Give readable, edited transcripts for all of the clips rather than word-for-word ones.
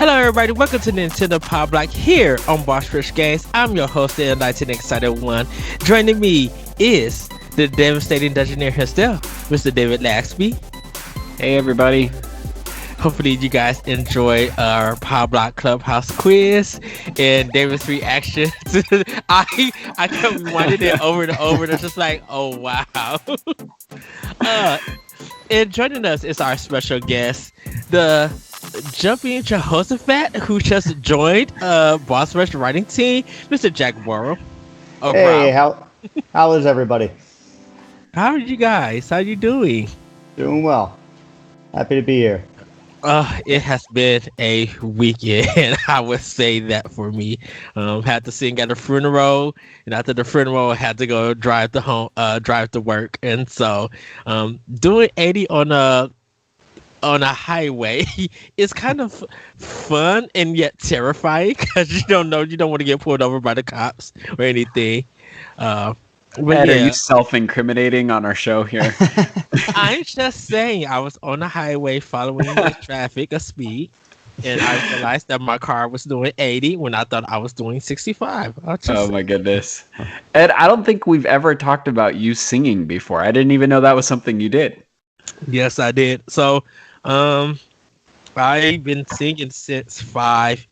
Hello, everybody. Welcome to Nintendo Power Block here on Boss Rush Games. I'm your host, the Enlightened Excited One. Joining me is the devastating Dungeoneer himself, Mr. David Laxby. Hey, everybody. Hopefully, you guys enjoy our Power Block Clubhouse quiz and David's reaction. I kept rewinding it over and over. And it's just like, oh, wow. And joining us is our special guest, the Jumping Jehoshaphat, who just joined Boss Rush writing team, Mr. Jack Borrow. Hey, how is everybody? How are you guys? How you doing? Doing well. Happy to be here. It has been a weekend. I would say that for me. Had to sing at a funeral, and after the funeral, I had to go drive to work, and so doing 80 on a highway is kind of fun and yet terrifying because you don't want to get pulled over by the cops or anything. Ed, are you self-incriminating on our show here? I'm just saying, I was on the highway following the traffic of speed, and I realized that my car was doing 80 when I thought I was doing 65. Oh my goodness. Ed, I don't think we've ever talked about you singing before. I didn't even know that was something you did. Yes, I did. So, I've been singing since 5.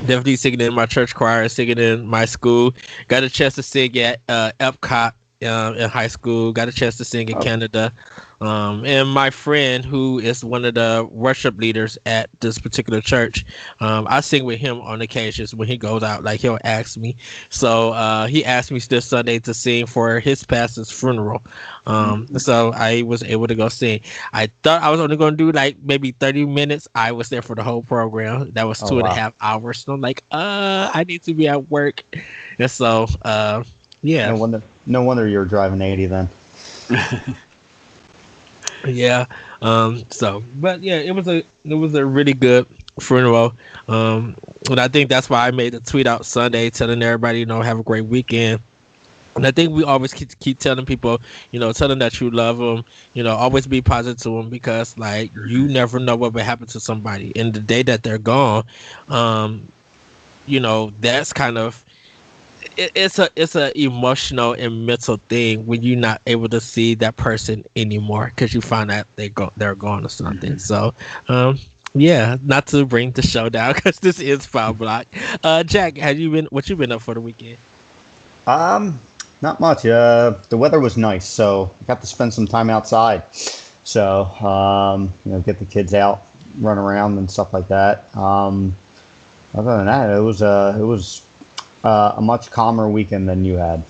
Definitely singing in my church choir, singing in my school. Got a chance to sing at Epcot in high school. Got a chance to sing in Canada. And my friend, who is one of the worship leaders at this particular church, I sing with him on occasions when he goes out. Like, he'll ask me. So he asked me this Sunday to sing for his pastor's funeral. So I was able to go sing. I thought I was only going to do like maybe 30 minutes. I was there for the whole program. That was 2.5 hours. So I'm like, I need to be at work. And so, yeah. No wonder you were driving 80 then. Yeah. But yeah, it was a really good funeral. And I think that's why I made the tweet out Sunday telling everybody, have a great weekend. And I think we always keep telling people, tell them that you love them, always be positive to them, because like you never know what will happen to somebody. And the day that they're gone, that's kind of, it's a emotional and mental thing when you're not able to see that person anymore because you find out they're gone or something. So, yeah, not to bring the show down because this is Power Block. Jack, what you been up for the weekend? Not much. The weather was nice, so I got to spend some time outside. So, get the kids out, run around and stuff like that. Other than that, it was a much calmer weekend than you had.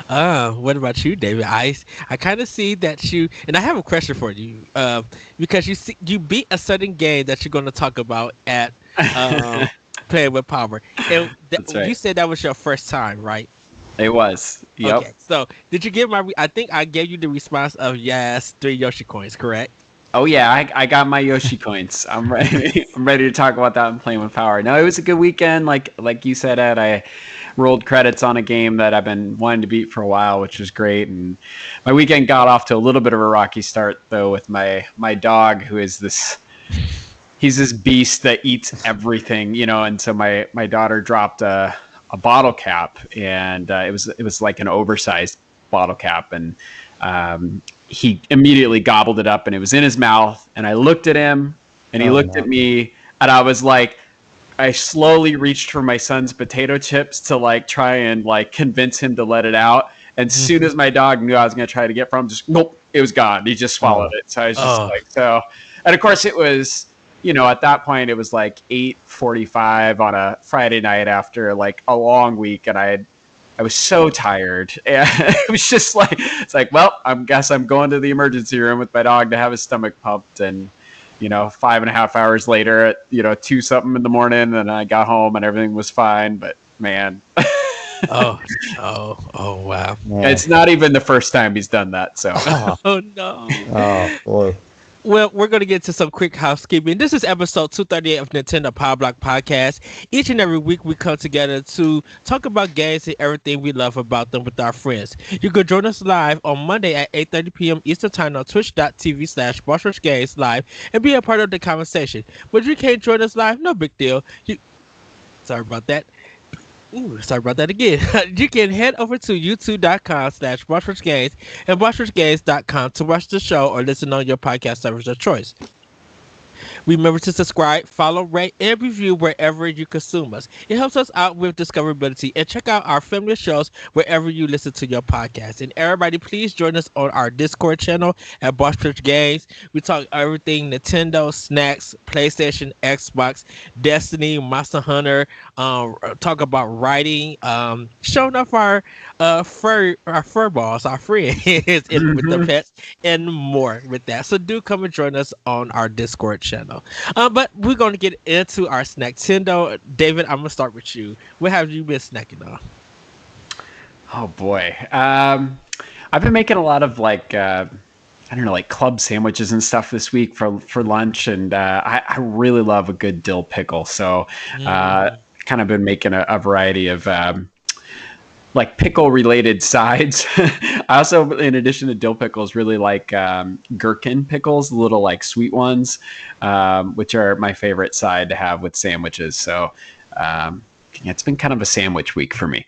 What about you, David? I kind of see that you, and I have a question for you, because you beat a certain game that you're going to talk about at Playing with Power, and right. You said that was your first time, right? It was. Yep. Okay. So did you give I think I gave you the response of yes, 3 Yoshi coins, correct? Oh yeah, I got my Yoshi coins. I'm ready. I'm ready to talk about that and Playing with Power. No, it was a good weekend. Like you said, Ed, I rolled credits on a game that I've been wanting to beat for a while, which was great. And my weekend got off to a little bit of a rocky start though with my dog, who is he's this beast that eats everything, And so my daughter dropped a bottle cap, and it was like an oversized bottle cap, and he immediately gobbled it up, and it was in his mouth, and I looked at him, and he looked at me, and I was like, I slowly reached for my son's potato chips to try and convince him to let it out. And as soon as my dog knew I was going to try to get from him, just nope, it was gone. He just swallowed it. So I was just and of course it was, at that point it was like 8:45 on a Friday night after a long week, and I was so tired. And it was just well, I guess I'm going to the emergency room with my dog to have his stomach pumped. And, 5.5 hours later at, 2-something in the morning, and I got home and everything was fine. But man. Oh, wow. Yeah. It's not even the first time he's done that. So. Oh no. Oh boy. Well, we're going to get to some quick housekeeping. This is episode 238 of Nintendo Power Block Podcast. Each and every week, we come together to talk about games and everything we love about them with our friends. You can join us live on Monday at 8:30 p.m. Eastern Time on twitch.tv/BossRushGames Live and be a part of the conversation. But if you can't join us live, no big deal. Sorry about that. Sorry about that again. You can head over to youtube.com/BossRushGames and BossRushGames.com to watch the show or listen on your podcast service of choice. Remember to subscribe, follow, rate, and review wherever you consume us. It helps us out with discoverability. And check out our family of shows wherever you listen to your podcast. And everybody, please join us on our Discord channel at Boss Church Games. We talk everything Nintendo, snacks, PlayStation, Xbox, Destiny, Monster Hunter. Talk about writing, showing off our fur balls, our friends, and with the pets, and more with that. So do come and join us on our Discord channel. But we're going to get into our Snacktendo. David, I'm going to start with you. What have you been snacking on? Oh boy. I've been making a lot of like club sandwiches and stuff this week for lunch, and I really love a good dill pickle. So kind of been making a variety of like pickle related sides. I also, in addition to dill pickles, really like gherkin pickles, the little like sweet ones, which are my favorite side to have with sandwiches. So it's been kind of a sandwich week for me.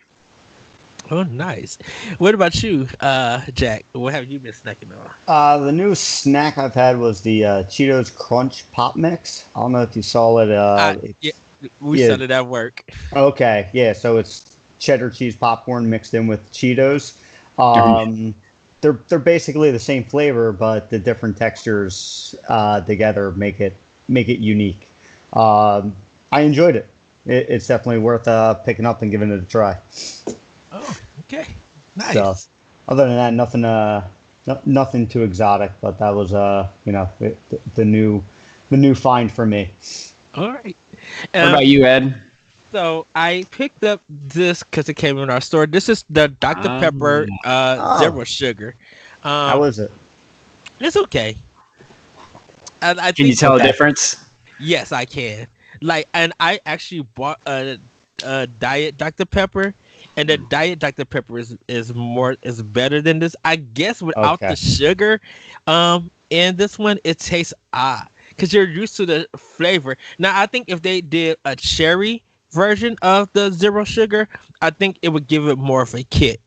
Oh, nice. What about you, Jack? What have you been snacking on? The new snack I've had was the Cheetos Crunch Pop Mix. I don't know if you saw it. We saw it at work. Okay, yeah. So it's cheddar cheese popcorn mixed in with Cheetos. They're basically the same flavor, but the different textures together make it unique. I enjoyed it. It's definitely worth picking up and giving it a try. Oh, okay, nice. So, other than that, nothing too exotic, but that was the new find for me. All right. What about you, Ed? So I picked up this because it came in our store. This is the Dr. Pepper Zero Sugar. How is it? It's okay. I can you tell a difference? Yes, I can. And I actually bought a Diet Dr. Pepper, and the Diet Dr. Pepper is better than this. I guess without the sugar. And this one, it tastes odd because you're used to the flavor. Now I think if they did a cherry version of the Zero Sugar, I think it would give it more of a kick.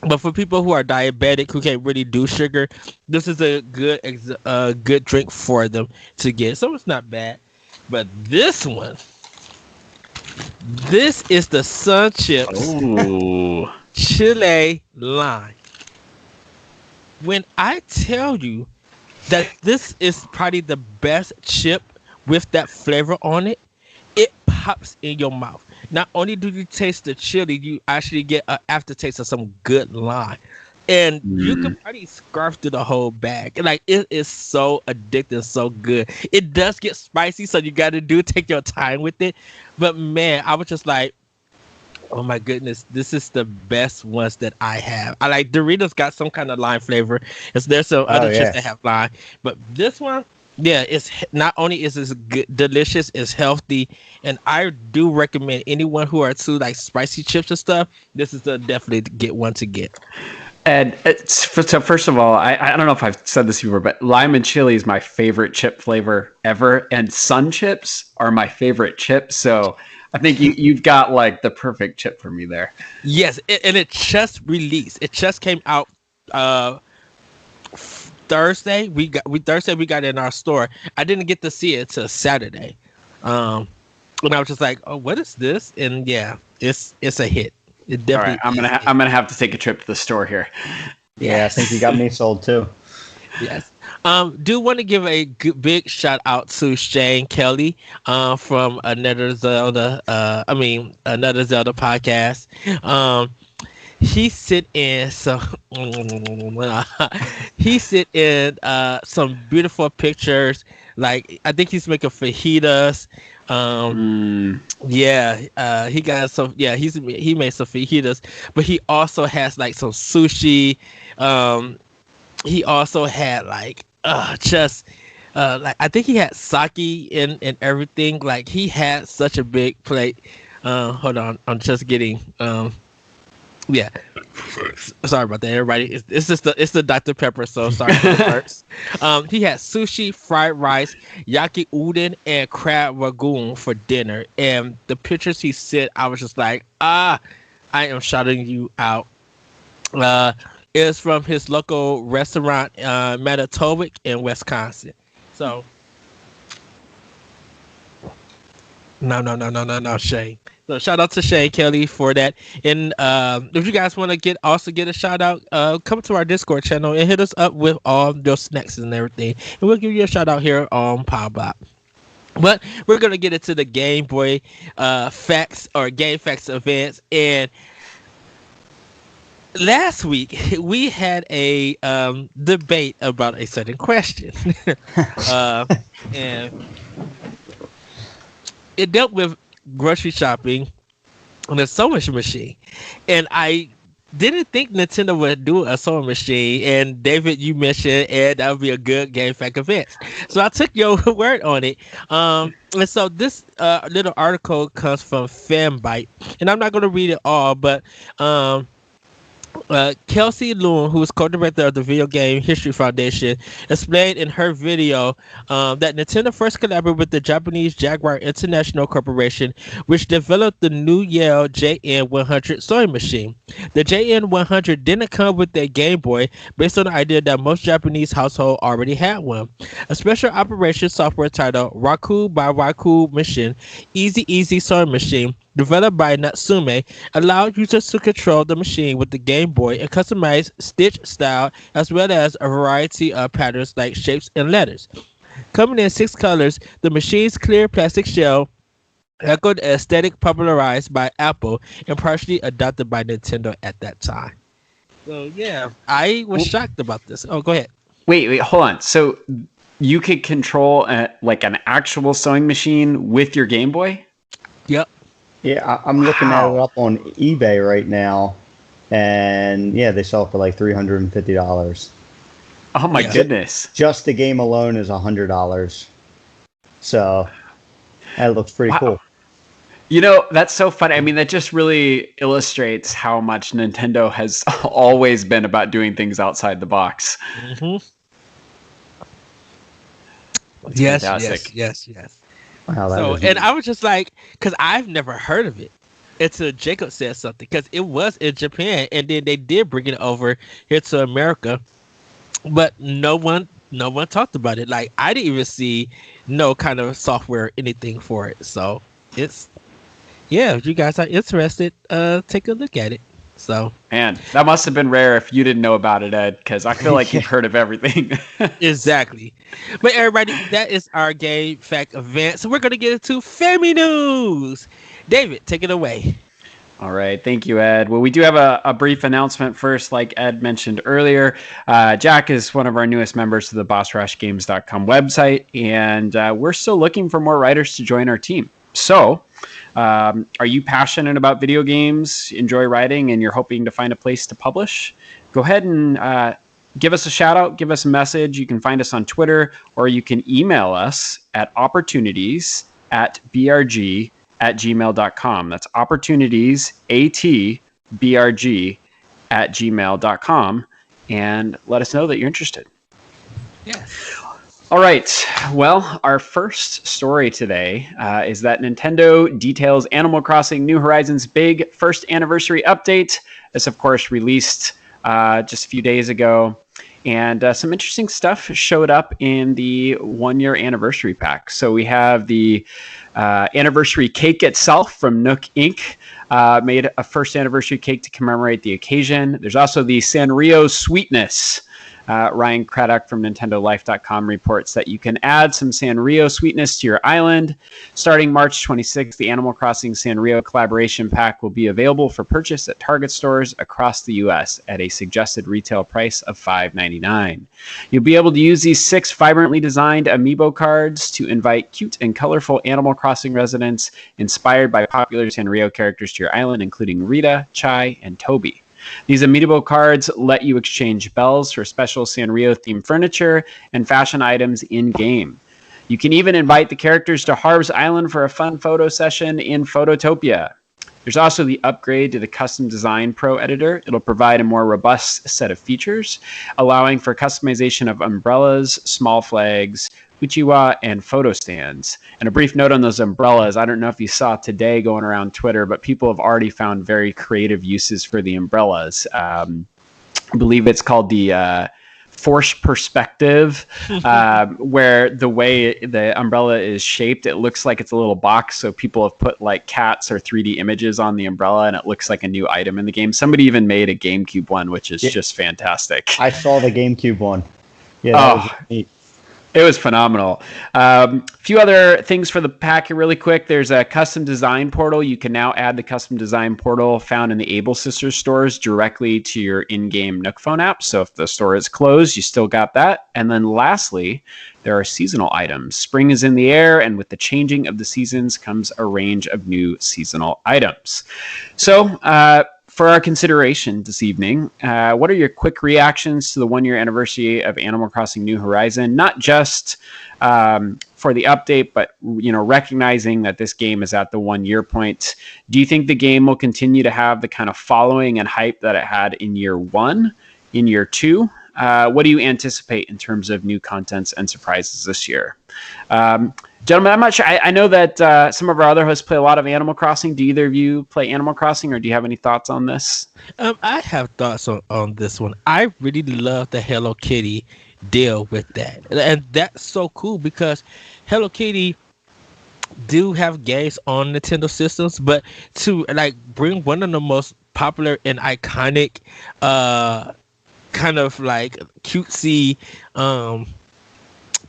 But for people who are diabetic, who can't really do sugar, this is a good drink for them to get. So it's not bad. But this one, this is the Sun Chips Chile Lime. When I tell you that this is probably the best chip with that flavor on it, it pops in your mouth. Not only do you taste the chili, you actually get an aftertaste of some good lime. And you can probably scarf through the whole bag. Like, it is so addictive, so good. It does get spicy, so you got to take your time with it. But, man, I was just like, oh, my goodness, this is the best ones that I have. I like Doritos got some kind of lime flavor. There's some other chips that have lime. But this one, yeah, it's not only is it good, delicious, it's healthy, and I do recommend anyone who are too like spicy chips and stuff. This is definitely get one to get. And so first of all, I don't know if I've said this before, but lime and chili is my favorite chip flavor ever, and Sun Chips are my favorite chips. So I think you've got like the perfect chip for me there. Yes, and it just released. It just came out. Thursday we got it in our store. I didn't get to see it till Saturday, and I was just like, "Oh, what is this?" And yeah, it's a hit. It definitely. All right, I'm gonna have to take a trip to the store here. Yeah, I think you got me sold too. Yes. Do want to give a big shout out to Shane Kelly from Another Zelda podcast. He sent in some beautiful pictures. Like, I think he's making fajitas. He got some. Yeah, he made some fajitas, but he also has like some sushi. He also had like just like I think he had sake in and everything. Like he had such a big plate. Hold on, I'm just getting yeah. Sorry about that, everybody. It's just the Dr. Pepper. So sorry for the burps. He had sushi, fried rice, yaki udon, and crab ragoon for dinner. And the pictures he sent, I was just like, I am shouting you out. It's from his local restaurant, Manitowoc in Wisconsin. So, no, Shane. So shout out to Shane Kelly for that. And if you guys want to get a shout out, come to our Discord channel and hit us up with all your snacks and everything, and we'll give you a shout out here on Power Block. But we're gonna get into the Game Boy facts or Game Facts events. And last week we had a debate about a certain question, and it dealt with grocery shopping on a sewing machine. And I didn't think Nintendo would do a sewing machine. And David, you mentioned, Ed, that would be a good Game Fact event. So I took your word on it. And so this little article comes from Fanbyte. And I'm not going to read it all, but Kelsey Loon, who is co-director of the Video Game History Foundation, explained in her video that Nintendo first collaborated with the Japanese Jaguar International Corporation, which developed the new Yale JN100 sewing machine. The JN100 didn't come with a Game Boy, based on the idea that most Japanese households already had one. A special operations software titled Raku by Raku Machine, Easy Sewing Machine, developed by Natsume, allowed users to control the machine with the Game Boy and customize stitch style as well as a variety of patterns like shapes and letters. Coming in 6 colors, the machine's clear plastic shell echoed the aesthetic popularized by Apple and partially adopted by Nintendo at that time. So yeah, I was shocked about this. Oh, go ahead. Wait, hold on. So you could control like an actual sewing machine with your Game Boy? Yep. Yeah, I'm looking at it up on eBay right now, and yeah, they sell it for like $350. Oh my goodness! Just the game alone is $100. So that looks pretty cool. You know, that's so funny. I mean, that just really illustrates how much Nintendo has always been about doing things outside the box. Mm-hmm. Yes. Wow, so, and I was just like, because I've never heard of it until Jacob said something, because it was in Japan, and then they did bring it over here to America, but no one talked about it. Like, I didn't even see no kind of software or anything for it. So it's, yeah, if you guys are interested, take a look at it. So, man, that must have been rare if you didn't know about it, Ed, because I feel like you've heard of everything. Exactly. But everybody, that is our Game Fact event. So we're going to get into Family News. David, take it away. All right. Thank you, Ed. Well, we do have a brief announcement first, like Ed mentioned earlier. Jack is one of our newest members to the BossRushGames.com website, and we're still looking for more writers to join our team. So, are you passionate about video games, enjoy writing, and you're hoping to find a place to publish? Go ahead and give us a shout out, give us a message. You can find us on Twitter, or you can email us at opportunities@brg@gmail.com. That's opportunities@brg@gmail.com, and let us know that you're interested. Yeah. All right. Well, our first story today is that Nintendo details Animal Crossing New Horizons' big first anniversary update. This, of course, released just a few days ago. And some interesting stuff showed up in the 1-year anniversary pack. So we have the anniversary cake itself from Nook Inc. Made a first anniversary cake to commemorate the occasion. There's also the Sanrio Sweetness. Ryan Craddock from NintendoLife.com reports that you can add some Sanrio sweetness to your island. Starting March 26th, the Animal Crossing Sanrio collaboration pack will be available for purchase at Target stores across the U.S. at a suggested retail price of $5.99. You'll be able to use these 6 vibrantly designed amiibo cards to invite cute and colorful Animal Crossing residents inspired by popular Sanrio characters to your island, including Rita, Chai, and Toby. These amiibo cards let you exchange bells for special Sanrio-themed furniture and fashion items in-game. You can even invite the characters to Harb's Island for a fun photo session in Phototopia. There's also the upgrade to the Custom Design Pro editor. It'll provide a more robust set of features, allowing for customization of umbrellas, small flags, uchiwa, and photo stands. And a brief note on those umbrellas. I don't know if you saw today going around Twitter, but people have already found very creative uses for the umbrellas. I believe it's called the forced perspective, where the way the umbrella is shaped, it looks like it's a little box. So people have put like cats or 3D images on the umbrella, and it looks like a new item in the game. Somebody even made a GameCube one, which is just fantastic. I saw the GameCube one. Yeah, that was neat. It was phenomenal. A few other things for the pack here really quick. There's a custom design portal. You can now add the custom design portal found in the Able Sisters stores directly to your in-game Nook phone app. So if the store is closed, you still got that. And then lastly, there are seasonal items. Spring is in the air, and with the changing of the seasons comes a range of new seasonal items. So, for our consideration this evening, what are your quick reactions to the 1-year anniversary of Animal Crossing New Horizon? Not just for the update, but recognizing that this game is at the 1-year point. Do you think the game will continue to have the kind of following and hype that it had in year 1, in year 2? What do you anticipate in terms of new contents and surprises this year? Gentlemen, I'm not sure. I know that some of our other hosts play a lot of Animal Crossing. Do either of you play Animal Crossing, or do you have any thoughts on this? I have thoughts on this one. I really love the Hello Kitty deal with that. And that's so cool because Hello Kitty do have games on Nintendo systems, but to like bring one of the most popular and iconic kind of like cutesy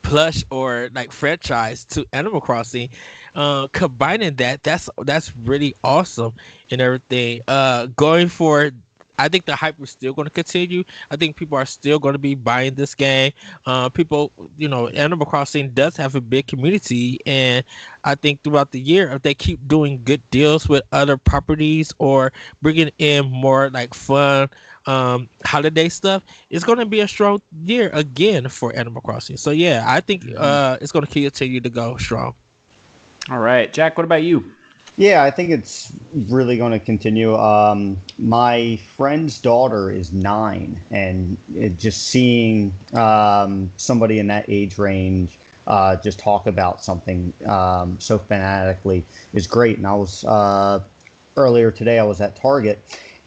plush or like franchise to Animal Crossing, combining that's really awesome and everything. Going forward, I think the hype is still going to continue. I think people are still going to be buying this game. People, Animal Crossing does have a big community, and I think throughout the year, if they keep doing good deals with other properties or bringing in more like fun holiday stuff, it's going to be a strong year again for Animal Crossing. So yeah, I think it's going to continue to go strong. All right, Jack, what about you? Yeah, I think it's really going to continue. My friend's daughter is 9, and just seeing somebody in that age range just talk about something so fanatically is great. And I was earlier today, I was at Target,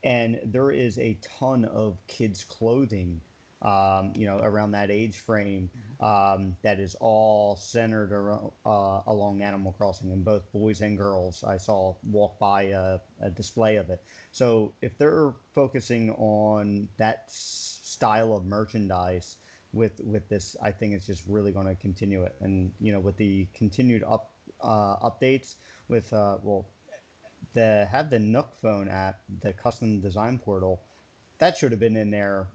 and there is a ton of kids' clothing around that age frame, that is all centered around, along Animal Crossing, and both boys and girls I saw walk by a display of it. So if they're focusing on that style of merchandise with this, I think it's just really going to continue it. And with the continued updates with have the Nook phone app, the custom design portal. That should have been in there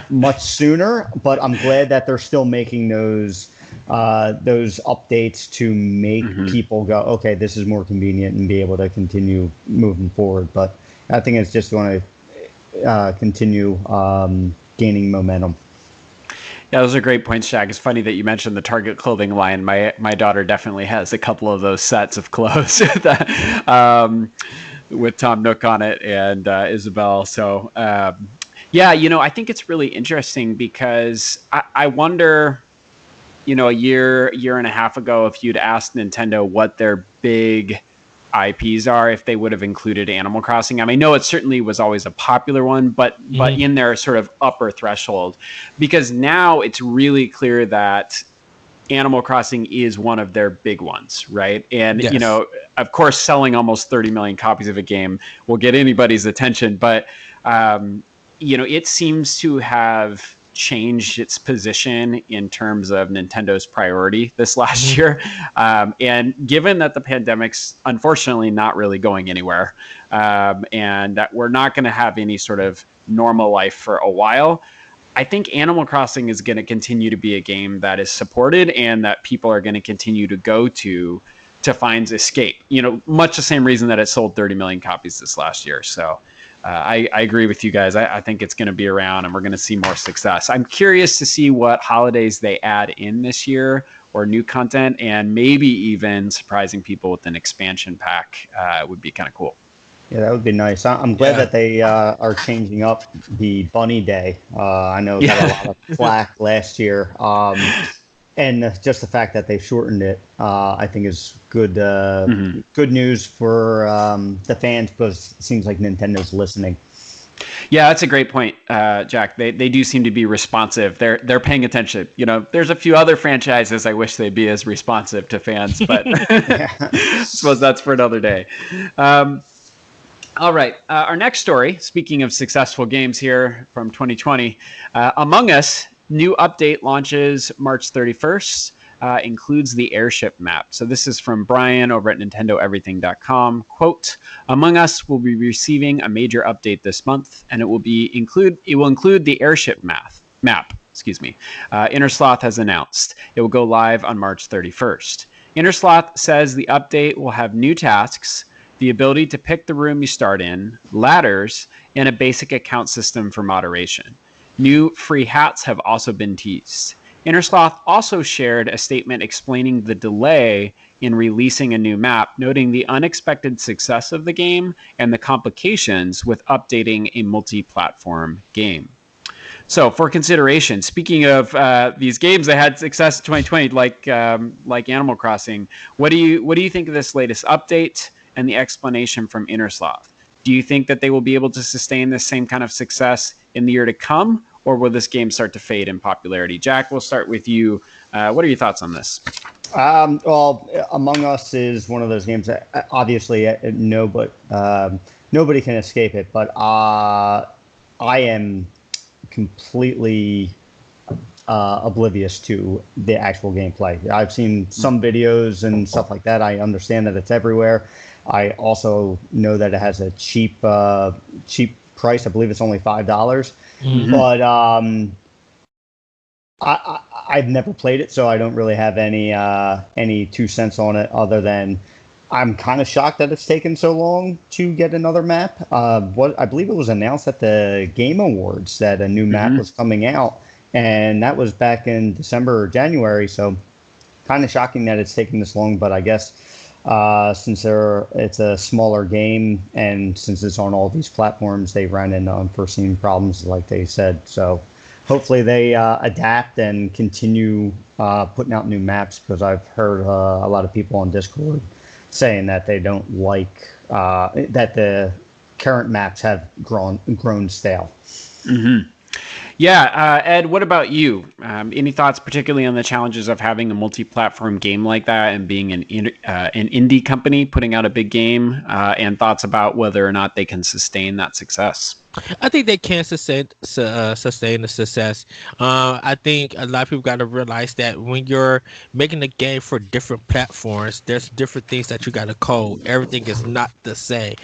much sooner, but I'm glad that they're still making those updates to make people go, okay, this is more convenient, and be able to continue moving forward. But I think it's just going to continue gaining momentum. Yeah, those are great points, Jack. It's funny that you mentioned the Target clothing line. My daughter definitely has a couple of those sets of clothes that, with Tom Nook on it and Isabelle. So, I think it's really interesting because I wonder, a year and a half ago, if you'd asked Nintendo what their big IPs are, if they would have included Animal Crossing. I mean, I know it certainly was always a popular one, but in their sort of upper threshold, because now it's really clear that Animal Crossing is one of their big ones, right? And, yes. Of course, selling almost 30 million copies of a game will get anybody's attention, but, it seems to have changed its position in terms of Nintendo's priority this last year. And given that the pandemic's unfortunately not really going anywhere, and that we're not going to have any sort of normal life for a while, I think Animal Crossing is going to continue to be a game that is supported and that people are going to continue to go to find escape. Much the same reason that it sold 30 million copies this last year. So I agree with you guys. I think it's going to be around, and we're going to see more success. I'm curious to see what holidays they add in this year, or new content, and maybe even surprising people with an expansion pack would be kind of cool. Yeah, that would be nice. I'm glad that they are changing up the Bunny Day. I know it got a lot of flack last year. And just the fact that they've shortened it, I think is good good news for the fans, because it seems like Nintendo's listening. Yeah, that's a great point, Jack. They do seem to be responsive. They're paying attention. There's a few other franchises I wish they'd be as responsive to fans, but I suppose that's for another day. All right. Our next story, speaking of successful games here from 2020, Among Us new update launches March 31st, includes the airship map. So this is from Brian over at NintendoEverything.com. Quote, Among Us will be receiving a major update this month, and it will include the airship map. Innersloth has announced. It will go live on March 31st. Innersloth says the update will have new tasks, the ability to pick the room you start in, ladders, and a basic account system for moderation. New free hats have also been teased. Innersloth also shared a statement explaining the delay in releasing a new map, noting the unexpected success of the game and the complications with updating a multi-platform game. So, for consideration, speaking of these games that had success in 2020, like Animal Crossing, what do you think of this latest update and the explanation from Innersloth? Do you think that they will be able to sustain this same kind of success in the year to come, or will this game start to fade in popularity? Jack, we'll start with you. What are your thoughts on this? Well, Among Us is one of those games that obviously nobody can escape it, but I am completely oblivious to the actual gameplay. I've seen some videos and stuff like that. I understand that it's everywhere. I also know that it has a cheap price. I believe it's only $5. Mm-hmm. But I've never played it, so I don't really have any 2 cents on it, other than I'm kind of shocked that it's taken so long to get another map. I believe it was announced at the Game Awards that a new map was coming out, and that was back in December or January. So kind of shocking that it's taking this long, but I guess since it's a smaller game, and since it's on all these platforms, they ran into unforeseen problems, like they said. So hopefully they adapt and continue putting out new maps, because I've heard a lot of people on Discord saying that they don't like that the current maps have grown stale. Mm-hmm. Yeah, Ed, what about you? Any thoughts, particularly on the challenges of having a multi-platform game like that and being an indie company putting out a big game, and thoughts about whether or not they can sustain that success? I think they can sustain the success. I think a lot of people got to realize that when you're making a game for different platforms, there's different things that you got to code. Everything is not the same.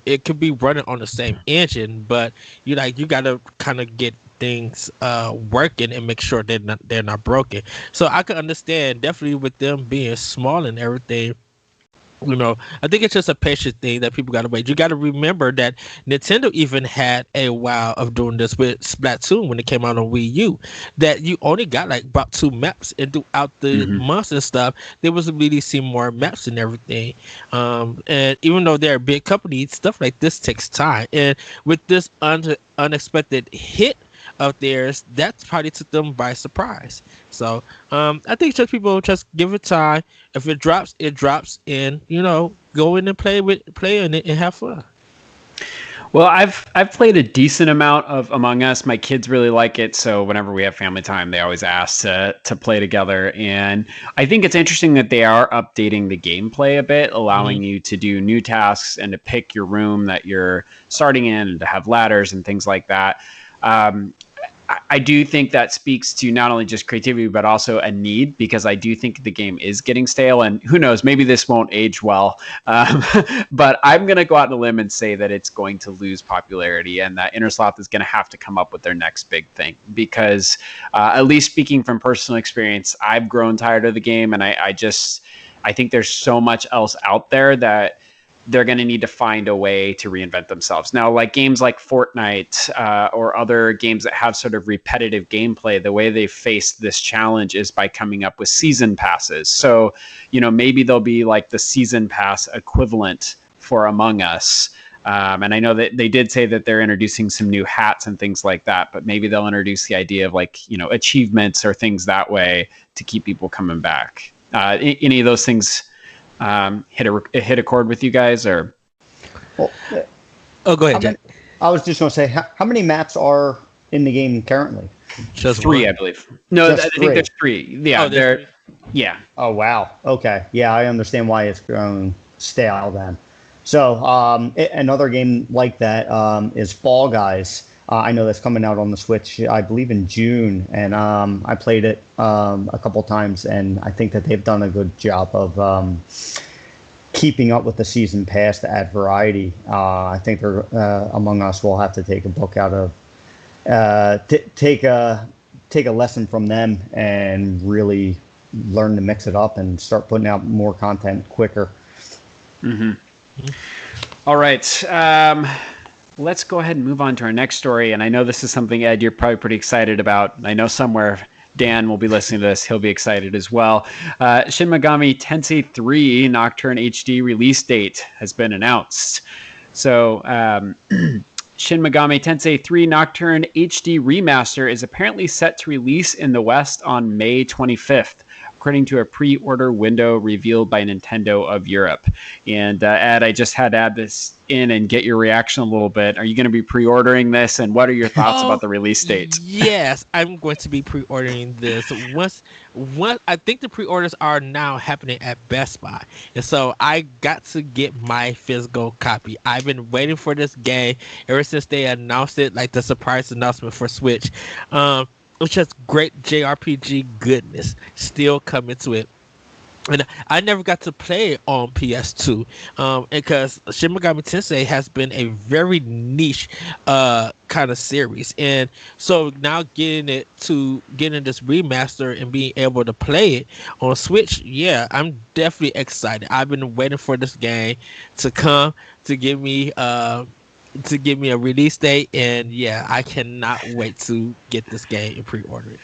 It could be running on the same engine, but you got to kind of get things working and make sure they're not broken. So I can understand definitely with them being small and everything. I think it's just a patient thing that people got to wait. You got to remember that Nintendo even had a while of doing this with Splatoon when it came out on Wii U, that you only got about 2 maps, and throughout the months and stuff, there was really see more maps and everything. And even though they're a big company, stuff like this takes time. And with this unexpected hit of theirs, that probably took them by surprise. So I think just people just give it time. If it drops, it drops, and go in and play in it and have fun. Well, I've played a decent amount of Among Us. My kids really like it, so whenever we have family time, they always ask to play together. And I think it's interesting that they are updating the gameplay a bit, allowing you to do new tasks and to pick your room that you're starting in, and to have ladders and things like that. I do think that speaks to not only just creativity, but also a need, because I do think the game is getting stale, and who knows, maybe this won't age well. But I'm going to go out on a limb and say that it's going to lose popularity, and that Innersloth is going to have to come up with their next big thing, because at least speaking from personal experience, I've grown tired of the game, and I think there's so much else out there that they're going to need to find a way to reinvent themselves. Now, like games like Fortnite or other games that have sort of repetitive gameplay, the way they faced this challenge is by coming up with season passes. So, maybe there'll be like the season pass equivalent for Among Us. And I know that they did say that they're introducing some new hats and things like that, but maybe they'll introduce the idea of like, achievements or things that way to keep people coming back. Any of those things hit a chord with you guys, or? Well, go ahead, Jack. I was just going to say, how many maps are in the game currently? Just 3, I believe. No, I think there's 3. Yeah, there's 3. Yeah. Oh, wow. Okay. Yeah, I understand why it's grown stale then. So another game like that is Fall Guys. I know that's coming out on the Switch, I believe in June, and I played it a couple times, and I think that they've done a good job of keeping up with the season pass to add variety. I think they're Among Us will have to take a book out of take a lesson from them and really learn to mix it up and start putting out more content quicker. Mm-hmm. All right. Let's go ahead and move on to our next story. And I know this is something, Ed, you're probably pretty excited about. I know somewhere Dan will be listening to this. He'll be excited as well. Shin Megami Tensei 3 Nocturne HD release date has been announced. So Shin Megami Tensei 3 Nocturne HD Remaster is apparently set to release in the West on May 25th. According to a pre-order window revealed by Nintendo of Europe. And Ed, I just had to add this in and get your reaction a little bit. Are you going to be pre-ordering this, and what are your thoughts about the release date? Yes, I'm going to be pre-ordering this. Once I think the pre-orders are now happening at Best Buy, and so I got to get my physical copy. I've been waiting for this game ever since they announced it, like the surprise announcement for Switch. It's just great JRPG goodness still coming to it. And I never got to play it on PS2 because Shin Megami Tensei has been a very niche kind of series. And so now getting this remaster and being able to play it on Switch, yeah, I'm definitely excited. I've been waiting for this game to come to give me a release date, and yeah, I cannot wait to get this game and pre-order it.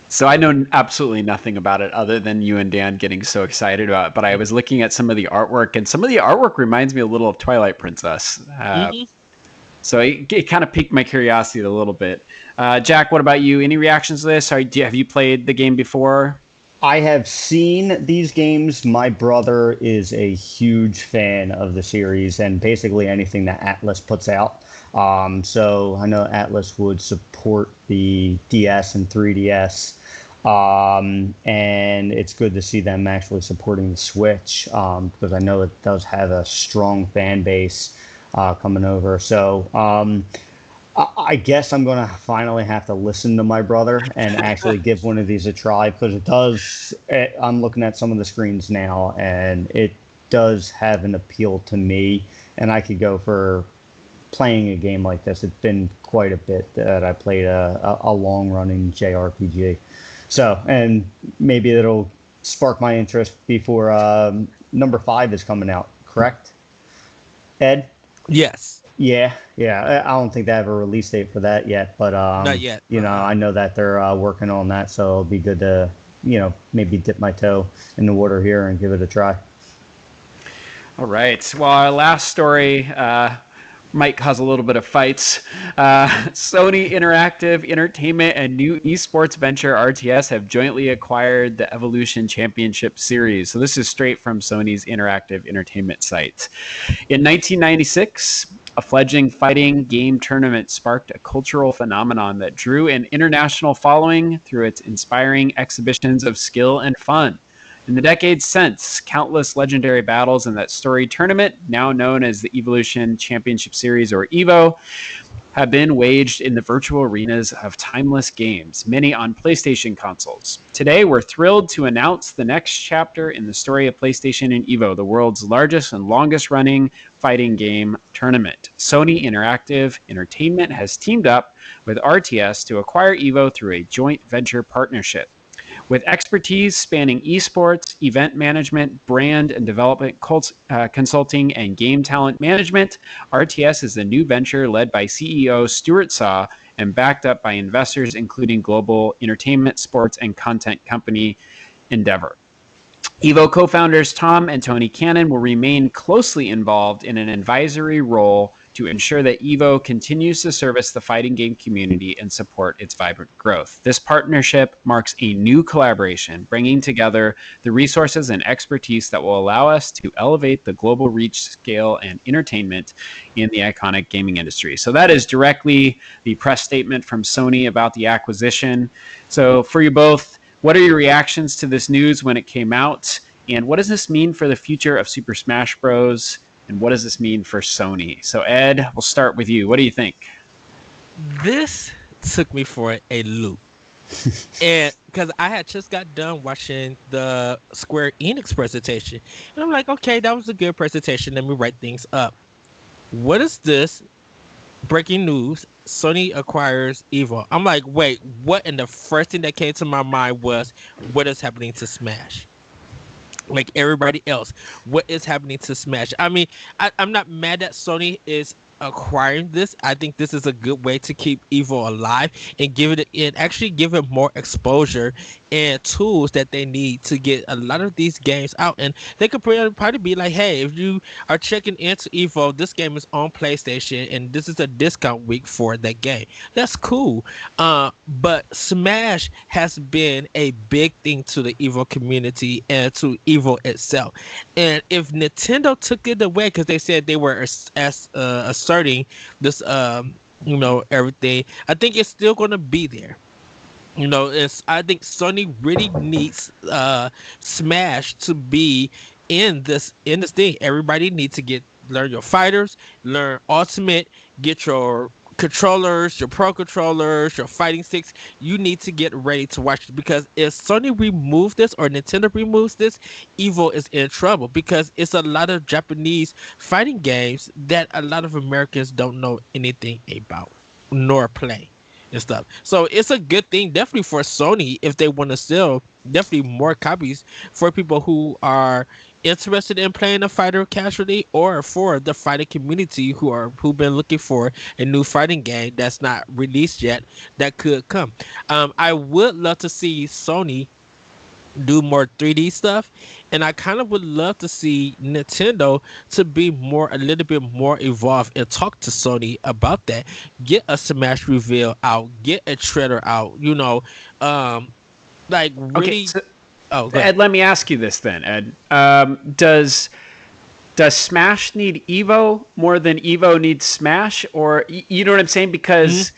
So I know absolutely nothing about it other than you and Dan getting so excited about it, but I was looking at some of the artwork, and some of the artwork reminds me a little of Twilight Princess. So it kind of piqued my curiosity a little bit. Jack, what about you? Any reactions to this? Have you played the game before? I have seen these games. My brother is a huge fan of the series and basically anything that Atlas puts out. So I know Atlas would support the DS and 3DS. And it's good to see them actually supporting the Switch because I know it does have a strong fan base coming over. So I guess I'm going to finally have to listen to my brother and actually give one of these a try because it does. I'm looking at some of the screens now, and it does have an appeal to me, and I could go for playing a game like this. It's been quite a bit that I played a long-running JRPG. So, and maybe it'll spark my interest before number 5 is coming out, correct? Ed? Yes. Yeah. I don't think they have a release date for that yet, but not yet. I know that they're working on that, so it'll be good to, maybe dip my toe in the water here and give it a try. All right. Well, our last story might cause a little bit of fights. Sony Interactive Entertainment and new esports venture RTS have jointly acquired the Evolution Championship Series. So this is straight from Sony's Interactive Entertainment site. In 1996, a fledgling fighting game tournament sparked a cultural phenomenon that drew an international following through its inspiring exhibitions of skill and fun. In the decades since, countless legendary battles in that storied tournament, now known as the Evolution Championship Series or EVO, have been waged in the virtual arenas of timeless games, many on PlayStation consoles. Today, we're thrilled to announce the next chapter in the story of PlayStation and EVO, the world's largest and longest-running fighting game tournament. Sony Interactive Entertainment has teamed up with RTS to acquire EVO through a joint venture partnership. With expertise spanning esports, event management, brand and development, consulting, and game talent management, RTS is a new venture led by CEO Stuart Saw and backed up by investors including global entertainment, sports, and content company Endeavor. Evo co-founders Tom and Tony Cannon will remain closely involved in an advisory role to ensure that Evo continues to service the fighting game community and support its vibrant growth. This partnership marks a new collaboration, bringing together the resources and expertise that will allow us to elevate the global reach, scale, and entertainment in the iconic gaming industry. So that is directly the press statement from Sony about the acquisition. So for you both, what are your reactions to this news when it came out? And what does this mean for the future of Super Smash Bros.? And what does this mean for Sony? So Ed, we'll start with you. What do you think? This took me for a loop. And because I had just got done watching the Square Enix presentation. And I'm like, okay, that was a good presentation. Let me write things up. What is this? Breaking news. Sony acquires Evo. I'm like, wait, what? And the first thing that came to my mind was, what is happening to Smash? Like everybody else, what is happening to Smash? I mean, I'm not mad that Sony is acquiring this. I think this is a good way to keep Evo alive and actually give it more exposure and tools that they need to get a lot of these games out. And they could probably be like, hey, if you are checking into Evo, this game is on PlayStation and this is a discount week for that game. That's cool. But Smash has been a big thing to the Evo community and to Evo itself. And if Nintendo took it away, because they said they were asserting this, everything, I think it's still going to be there. I think Sony really needs Smash to be in this thing. Everybody needs to learn your fighters, learn Ultimate, get your controllers, your pro controllers, your fighting sticks. You need to get ready to watch it, because if Sony removes this or Nintendo removes this, Evo is in trouble, because it's a lot of Japanese fighting games that a lot of Americans don't know anything about nor play and stuff. So it's a good thing definitely for Sony if they want to sell definitely more copies for people who are interested in playing a fighter casually, or for the fighting community who've been looking for a new fighting game that's not released yet that could come. I would love to see Sony do more 3D stuff, and I kind of would love to see Nintendo to be a little bit more evolved and talk to Sony about that. Get a Smash reveal out, get a trailer out, like really. Okay, so, Ed, let me ask you this then, Ed. Does Smash need Evo more than Evo needs Smash? Or you know what I'm saying? Because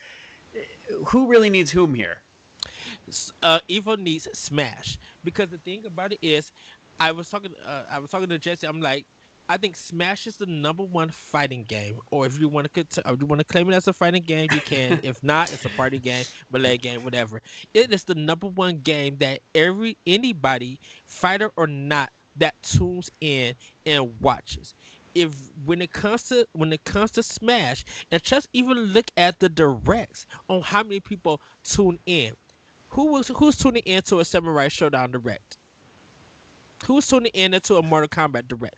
who really needs whom here? Evo needs Smash, because the thing about it is, I was talking to Jesse. I'm like, I think Smash is the number one fighting game, or if you want to claim it as a fighting game, you can. If not, it's a party game, melee game, whatever. It is the number one game that anybody, fighter or not, that tunes in and watches. When it comes to Smash, and just even look at the directs on how many people tune in. Who's tuning into a Samurai Showdown direct? Who's tuning into a Mortal Kombat direct?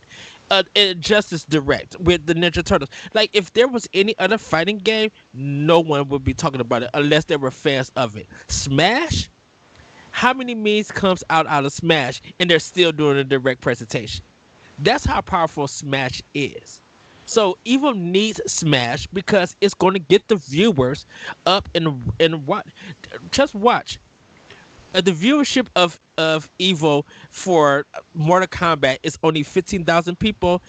Justice direct with the Ninja Turtles. Like, if there was any other fighting game, no one would be talking about it unless they were fans of it. Smash? How many memes comes out of Smash and they're still doing a direct presentation? That's how powerful Smash is. So Evo needs Smash because it's going to get the viewers up and watch. Just watch. The viewership of Evo for Mortal Kombat is only 15,000 people,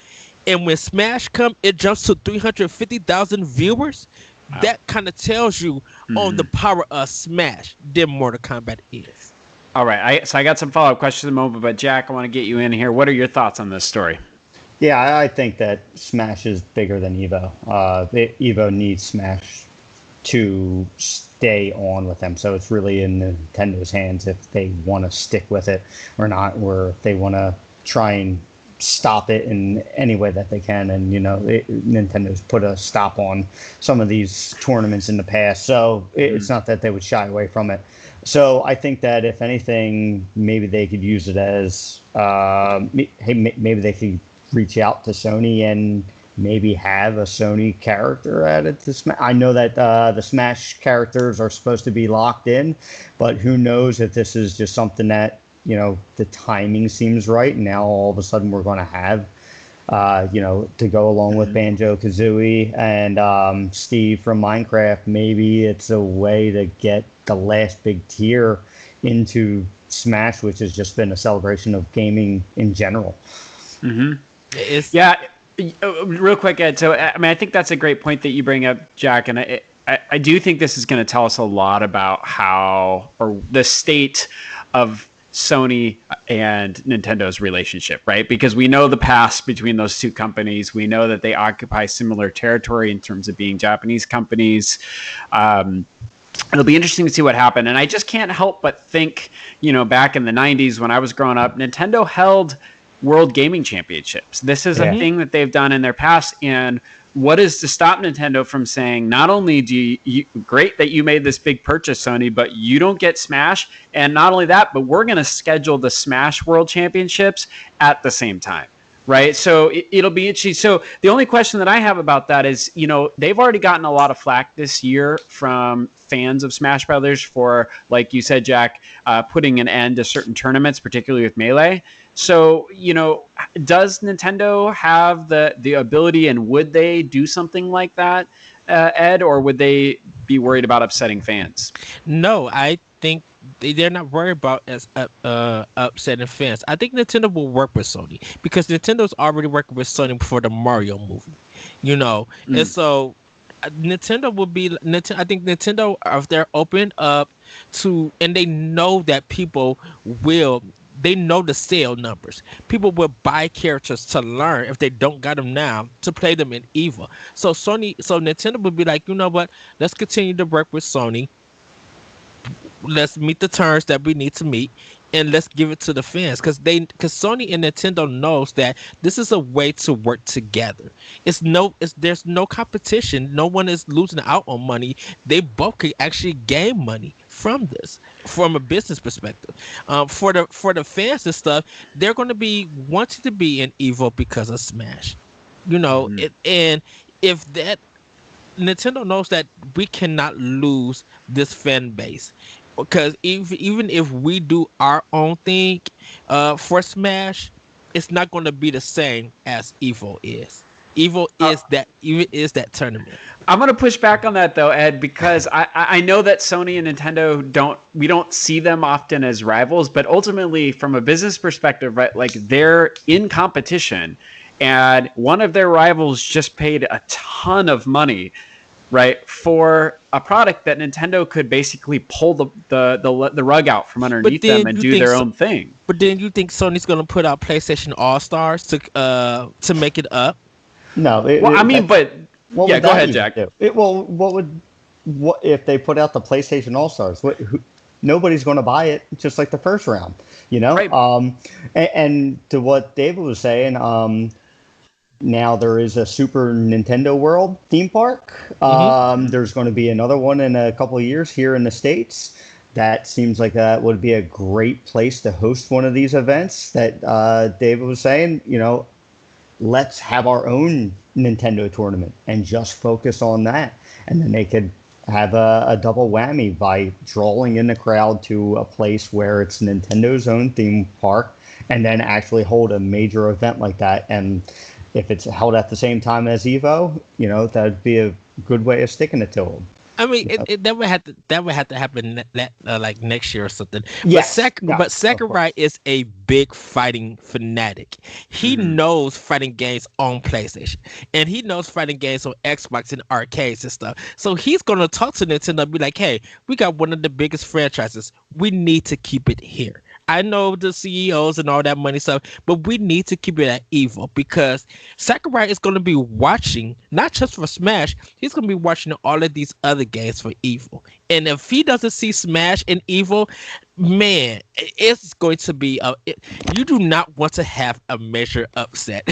and when Smash comes, it jumps to 350,000 viewers. Wow. That kind of tells you on the power of Smash than Mortal Kombat is. All right, so I got some follow-up questions in a moment, but Jack, I want to get you in here. What are your thoughts on this story? Yeah, I think that Smash is bigger than Evo. Evo needs Smash to stay on with them. So it's really in Nintendo's hands if they want to stick with it or not, or if they want to try and stop it in any way that they can. And Nintendo's put a stop on some of these tournaments in the past, so it's not that they would shy away from it. So I think that if anything, maybe they could use it as maybe they could reach out to Sony and maybe have a Sony character added to Smash. I know that the Smash characters are supposed to be locked in, but who knows if this is just something that, the timing seems right. And now all of a sudden we're going to have, to go along with Banjo-Kazooie and Steve from Minecraft. Maybe it's a way to get the last big tier into Smash, which has just been a celebration of gaming in general. Real quick, Ed. So, I think that's a great point that you bring up, Jack. And I do think this is going to tell us a lot about the state of Sony and Nintendo's relationship, right? Because we know the past between those two companies. We know that they occupy similar territory in terms of being Japanese companies. It'll be interesting to see what happened. And I just can't help but think, back in the 90s when I was growing up, Nintendo held World Gaming Championships. This is a thing that they've done in their past. And what is to stop Nintendo from saying, not only do you great that you made this big purchase, Sony, but you don't get Smash. And not only that, but we're going to schedule the Smash World Championships at the same time. Right. So it'll be interesting. So the only question that I have about that is, they've already gotten a lot of flack this year from fans of Smash Brothers for, like you said, Jack, putting an end to certain tournaments, particularly with Melee. So, does Nintendo have the ability, and would they do something like that, Ed, or would they be worried about upsetting fans? No, I think they're not worried about upsetting fans. I think Nintendo will work with Sony because Nintendo's already working with Sony for the Mario movie, and so Nintendo will be. I think Nintendo, if they're open up to, and they know that people will. They know the sale numbers. People will buy characters to learn if they don't got them now to play them in EVA. So Nintendo would be like, you know what? Let's continue to work with Sony. Let's meet the terms that we need to meet, and let's give it to the fans because Sony and Nintendo knows that this is a way to work together. There's no competition. No one is losing out on money. They both could actually gain money from this, from a business perspective. For the fans and stuff, they're going to be wanting to be in EVO because of Smash, and if that. Nintendo knows that we cannot lose this fan base because even if we do our own thing for Smash, it's not going to be the same as EVO is. EVO is that tournament. I'm going to push back on that though, Ed, because I know that Sony and Nintendo don't see them often as rivals, but ultimately from a business perspective, right, like they're in competition. And one of their rivals just paid a ton of money, right, for a product that Nintendo could basically pull the rug out from underneath them and do their own thing. But then you think Sony's going to put out PlayStation All Stars to make it up? No. Go ahead, Jack. What if they put out the PlayStation All Stars? Nobody's going to buy it, just like the first round, Right. And to what David was saying. Now there is a Super Nintendo World theme park. There's going to be another one in a couple of years here in the States. That seems like that would be a great place to host one of these events that David was saying. Let's have our own Nintendo tournament and just focus on that. And then they could have a double whammy by drawing in the crowd to a place where it's Nintendo's own theme park and then actually hold a major event like that. And if it's held at the same time as EVO, that'd be a good way of sticking it to them. I mean, that would have to happen like next year or something. Yes. But Sakurai is a big fighting fanatic. He knows fighting games on PlayStation, and he knows fighting games on Xbox and arcades and stuff. So he's gonna talk to Nintendo and be like, "Hey, we got one of the biggest franchises. We need to keep it here. I know the CEOs and all that money stuff, but we need to keep it at EVO because Sakurai is going to be watching, not just for Smash, he's going to be watching all of these other games for EVO. And if he doesn't see Smash and EVO, Man, it's going to be you do not want to have a major upset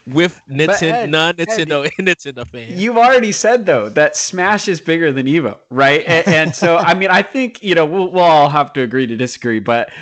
with Ed, non-Nintendo and Nintendo fans. You've already said though that Smash is bigger than Evo, right? And so, I mean, I think we'll all have to agree to disagree. But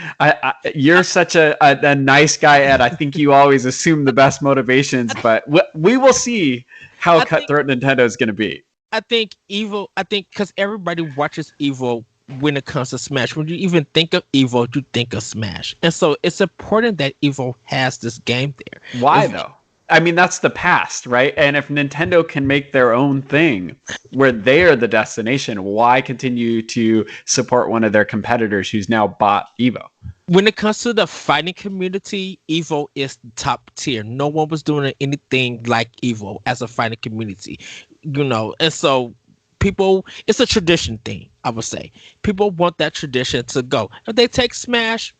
you're such a nice guy, Ed. I think you always assume the best motivations, but we will see how cutthroat Nintendo is going to be. I think because everybody watches Evo when it comes to Smash. When you even think of Evo, you think of Smash, and so it's important that Evo has this game there. Why though? I mean, that's the past, right? And if Nintendo can make their own thing where they are the destination, why continue to support one of their competitors who's now bought Evo? When it comes to the fighting community, Evo is top tier. No one was doing anything like Evo as a fighting community, and so people, it's a tradition thing, I would say. People want that tradition to go. If they take Smash,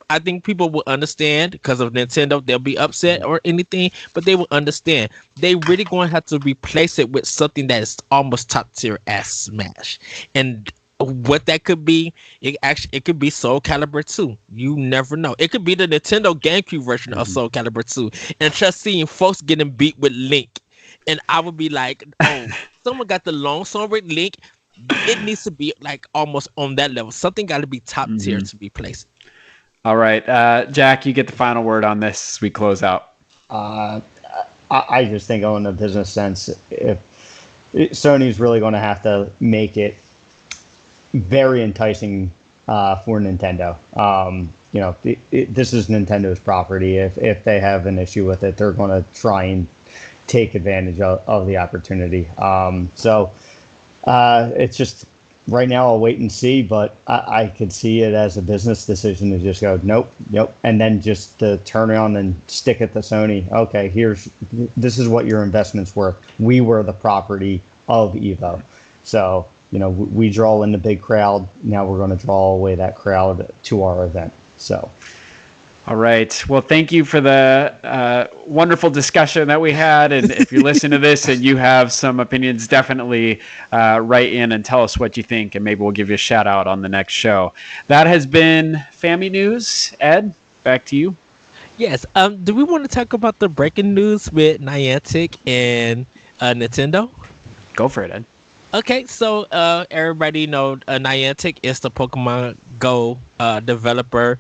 I think people will understand because of Nintendo. They'll be upset or anything, but they will understand. They really going to have to replace it with something that is almost top tier as Smash. And what that could be, it could be Soul Calibur 2. You never know. It could be the Nintendo GameCube version of Soul Calibur 2. And just seeing folks getting beat with Link. And I would be like, oh, someone got the long sword with Link. It needs to be like almost on that level. Something got to be top tier to be placed. All right, Jack, you get the final word on this as we close out. I just think, in a business sense, if Sony's really going to have to make it very enticing for Nintendo. This is Nintendo's property. If they have an issue with it, they're going to try and take advantage of the opportunity. It's just right now I'll wait and see, but I could see it as a business decision to just go, nope, and then just to turn around and stick it to Sony. Okay, this is what your investment's worth. We were the property of Evo. So, we draw in the big crowd. Now we're going to draw away that crowd to our event. So. All right. Well, thank you for the wonderful discussion that we had. And if you listen to this and you have some opinions, definitely write in and tell us what you think, and maybe we'll give you a shout out on the next show. That has been FAMI News. Ed, back to you. Yes. Do we want to talk about the breaking news with Niantic and Nintendo? Go for it, Ed. Okay, so everybody know Niantic is the Pokemon Go developer.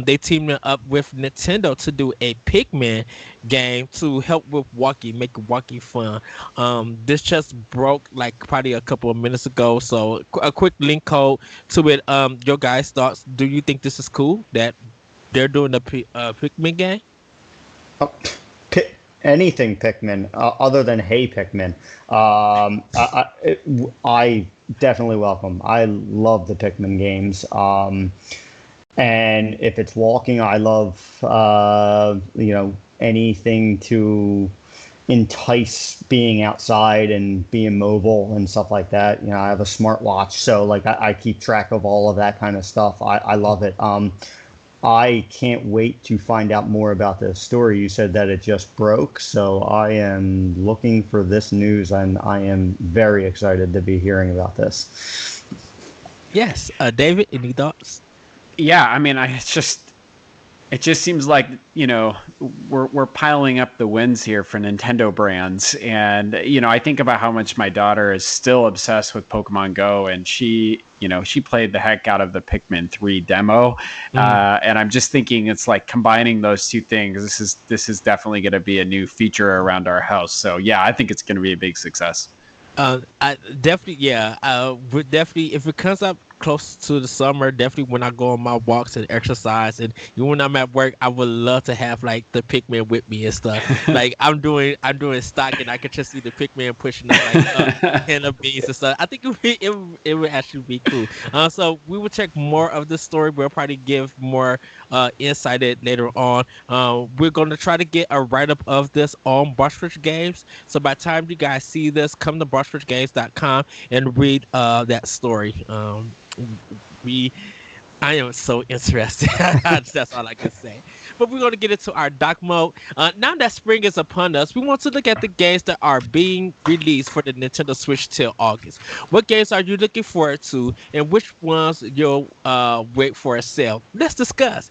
They teamed up with Nintendo to do a Pikmin game to help with walking, make walking fun. This just broke like probably a couple of minutes ago, so a quick link code to it. Your guys' thoughts? Do you think this is cool that they're doing a Pikmin game? Anything Pikmin other than Hey Pikmin, I definitely welcome. I love the Pikmin games, and if it's walking, I love anything to entice being outside and being mobile and stuff like that. I have a smartwatch, so like I keep track of all of that kind of stuff. I love it. I can't wait to find out more about the story. You said that it just broke, so I am looking for this news, and I am very excited to be hearing about this. Yes. David, any thoughts? Yeah, I mean, it just seems like, we're piling up the wins here for Nintendo brands. And, I think about how much my daughter is still obsessed with Pokemon Go, and she played the heck out of the Pikmin 3 demo. And I'm just thinking it's like combining those two things. This is definitely going to be a new feature around our house. So yeah, I think it's going to be a big success. I definitely, yeah. Would definitely, if it comes up close to the summer, definitely when I go on my walks and exercise, and when I'm at work, I would love to have like the Pikmin with me and stuff. Like I'm doing stock, and I could just see the Pikmin pushing up like can of beans and stuff. I think it would actually be cool. So we will check more of the story. We'll probably give more insight later on. We're going to try to get a write-up of this on Bostridge Games. So by the time you guys see this, come to BostridgeGames.com and read that story. I am so interested. That's all I can say. But we're going to get into our doc mode. Now that spring is upon us, we want to look at the games that are being released for the Nintendo Switch till August. What games are you looking forward to, and which ones you'll wait for a sale? Let's discuss.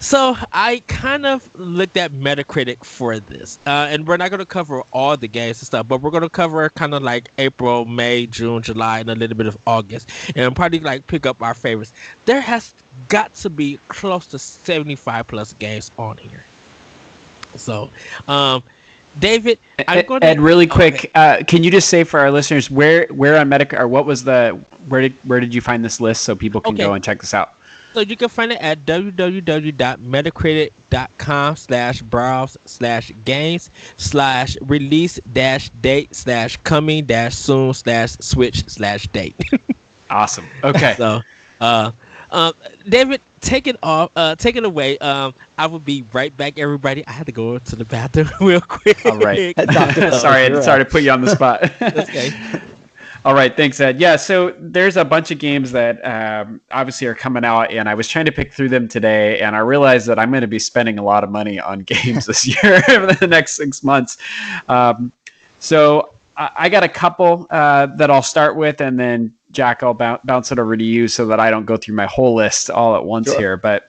So I kind of looked at Metacritic for this, and we're not going to cover all the games and stuff, but we're going to cover kind of like April, May, June, July, and a little bit of August, and probably like pick up our favorites. There has got to be close to 75 plus games on here. So, David, I'm going to Ed, really quick, can you just say for our listeners where on Metacritic, or what was where did you find this list so people can go and check this out? So you can find it at www.metacritic.com/browse/games/release-date/coming-soon/switch/date. Awesome. Okay. So, David, take it away. I will be right back, everybody. I had to go to the bathroom real quick. All right. Sorry to put you on the spot. Okay. All right, thanks, Ed. Yeah, so there's a bunch of games that obviously are coming out, and I was trying to pick through them today, and I realized that I'm going to be spending a lot of money on games this year over the next 6 months. So I got a couple that I'll start with, and then, Jack, I'll bounce it over to you so that I don't go through my whole list all at once here. But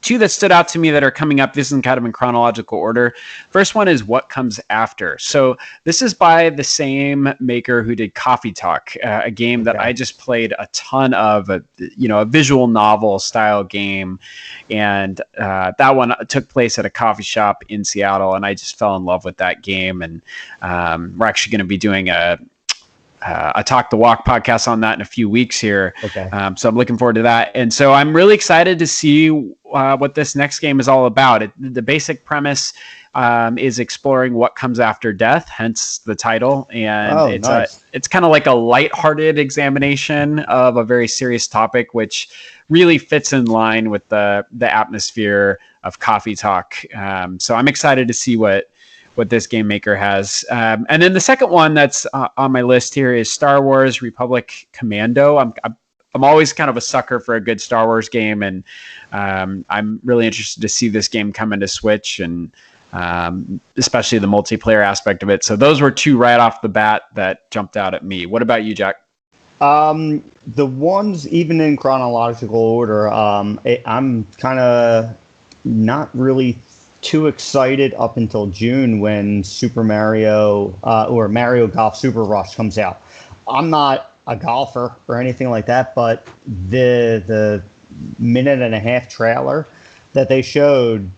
two that stood out to me that are coming up, this is kind of in chronological order. First one is What Comes After. So this is by the same maker who did Coffee Talk, a game that I just played a ton of, a visual novel style game. And that one took place at a coffee shop in Seattle, and I just fell in love with that game. And we're actually going to be doing a Talk the Walk podcast on that in a few weeks here. Okay. So I'm looking forward to that. And so I'm really excited to see what this next game is all about. The basic premise is exploring what comes after death, hence the title. And it's kind of like a lighthearted examination of a very serious topic, which really fits in line with the atmosphere of Coffee Talk. So I'm excited to see what this game maker has. And then the second one that's on my list here is Star Wars Republic Commando. I'm always kind of a sucker for a good Star Wars game, and I'm really interested to see this game come into Switch, and especially the multiplayer aspect of it. So those were two right off the bat that jumped out at me. What about you, Jack? The ones, even in chronological order, I'm kind of not really too excited up until June when Super Mario or Mario Golf Super Rush comes out. I'm not a golfer or anything like that, but the minute and a half trailer that they showed,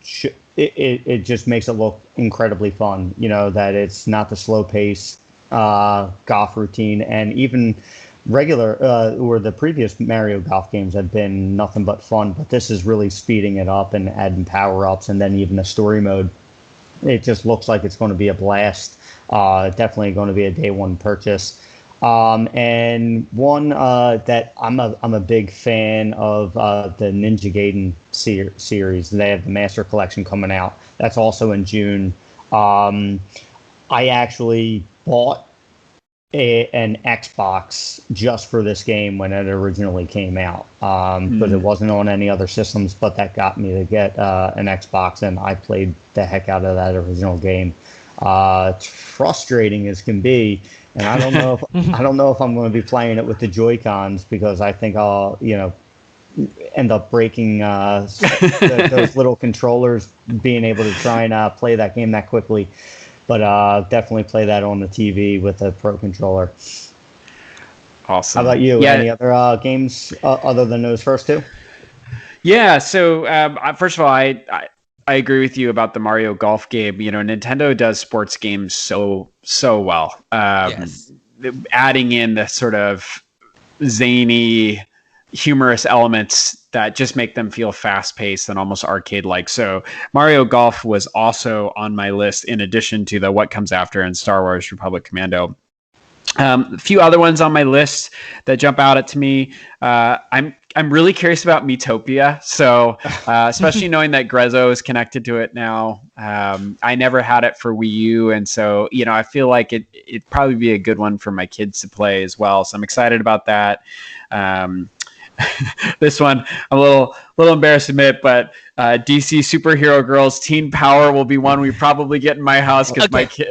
it just makes it look incredibly fun. That it's not the slow pace golf routine, and even regular or the previous Mario Golf games have been nothing but fun, but this is really speeding it up and adding power-ups, and then even a story mode. It just looks like it's going to be a blast. Definitely going to be a day one purchase. And one that I'm a big fan of, the Ninja Gaiden series. They have the Master Collection coming out. That's also in June. I actually bought an Xbox just for this game when it originally came out, but it wasn't on any other systems, but that got me to get an Xbox, and I played the heck out of that original game. It's frustrating as can be, and I don't know if I'm going to be playing it with the Joy-Cons, because I think I'll end up breaking those little controllers, being able to try and play that game that quickly. But definitely play that on the TV with a Pro Controller. Awesome. How about you? Yeah. Any other games other than those first two? Yeah. So first of all, I agree with you about the Mario Golf game. Nintendo does sports games so well. Yes. Adding in the sort of zany, humorous elements that just make them feel fast-paced and almost arcade-like. So Mario Golf was also on my list, in addition to the What Comes After and Star Wars Republic Commando. A few other ones on my list that jump out at me. I'm really curious about Miitopia. So especially knowing that Grezzo is connected to it now. I never had it for Wii U, and so I feel like it'd probably be a good one for my kids to play as well. So I'm excited about that. This one, I'm a little embarrassed to admit, but DC Superhero Girls Teen Power will be one we probably get in my house because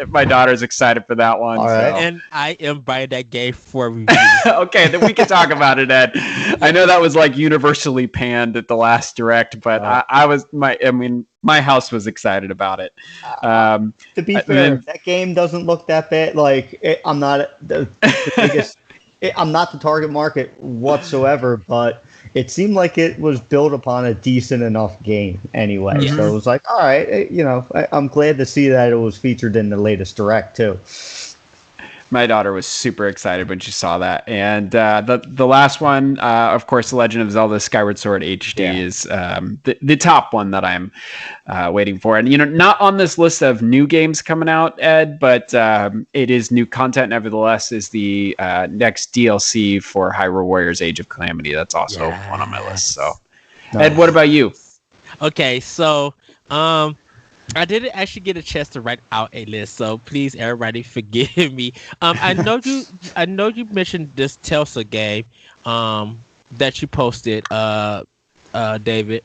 my daughter's excited for that one. All right. And I am buying that game for review. Okay, then we can talk about it, Ed. I know that was like universally panned at the last direct, but my house was excited about it. To be fair, that game doesn't look that bad. Like I'm not the biggest. I'm not the target market whatsoever, but it seemed like it was built upon a decent enough game anyway. Yeah. So it was like, all right, I'm glad to see that it was featured in the latest direct too. My daughter was super excited when she saw that. And the last one, of course, The Legend of Zelda Skyward Sword HD is the top one that I'm waiting for. And, not on this list of new games coming out, Ed, but it is new content. Nevertheless, is the next DLC for Hyrule Warriors Age of Calamity. That's also one on my list. So, Ed, what about you? Okay, so I didn't actually get a chance to write out a list, so please, everybody, forgive me. I know you mentioned this Telsa game, that you posted, David.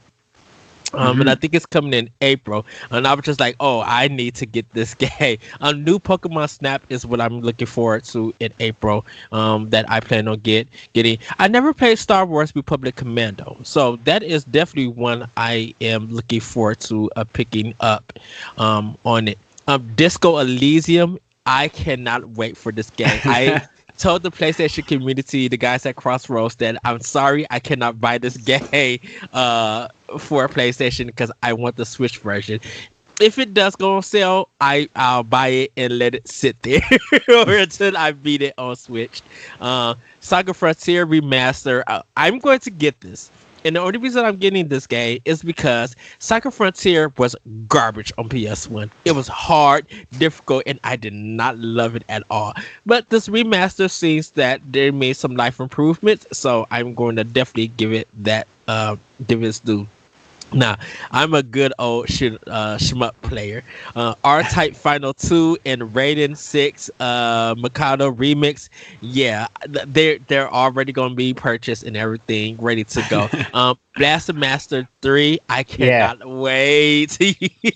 And I think it's coming in April. And I was just like, oh, I need to get this game. New Pokemon Snap is what I'm looking forward to in April. That I plan on getting. I never played Star Wars Republic Commando, so that is definitely one I am looking forward to picking up on it. Disco Elysium. I cannot wait for this game. I told the PlayStation community, the guys at Crossroads, that I'm sorry I cannot buy this game for a PlayStation because I want the Switch version. If it does go on sale, I'll buy it and let it sit there until I beat it on Switch. Saga Frontier Remaster. I'm going to get this. And the only reason I'm getting this game is because Saga Frontier was garbage on PS1. It was hard, difficult, and I did not love it at all. But this remaster seems that they made some life improvements, so I'm going to definitely give it its due. Now, I'm a good old shmup player. R-Type Final 2 and Raiden 6 Mikado Remix. Yeah, they're already going to be purchased and everything ready to go. Blaster Master 3, I cannot wait.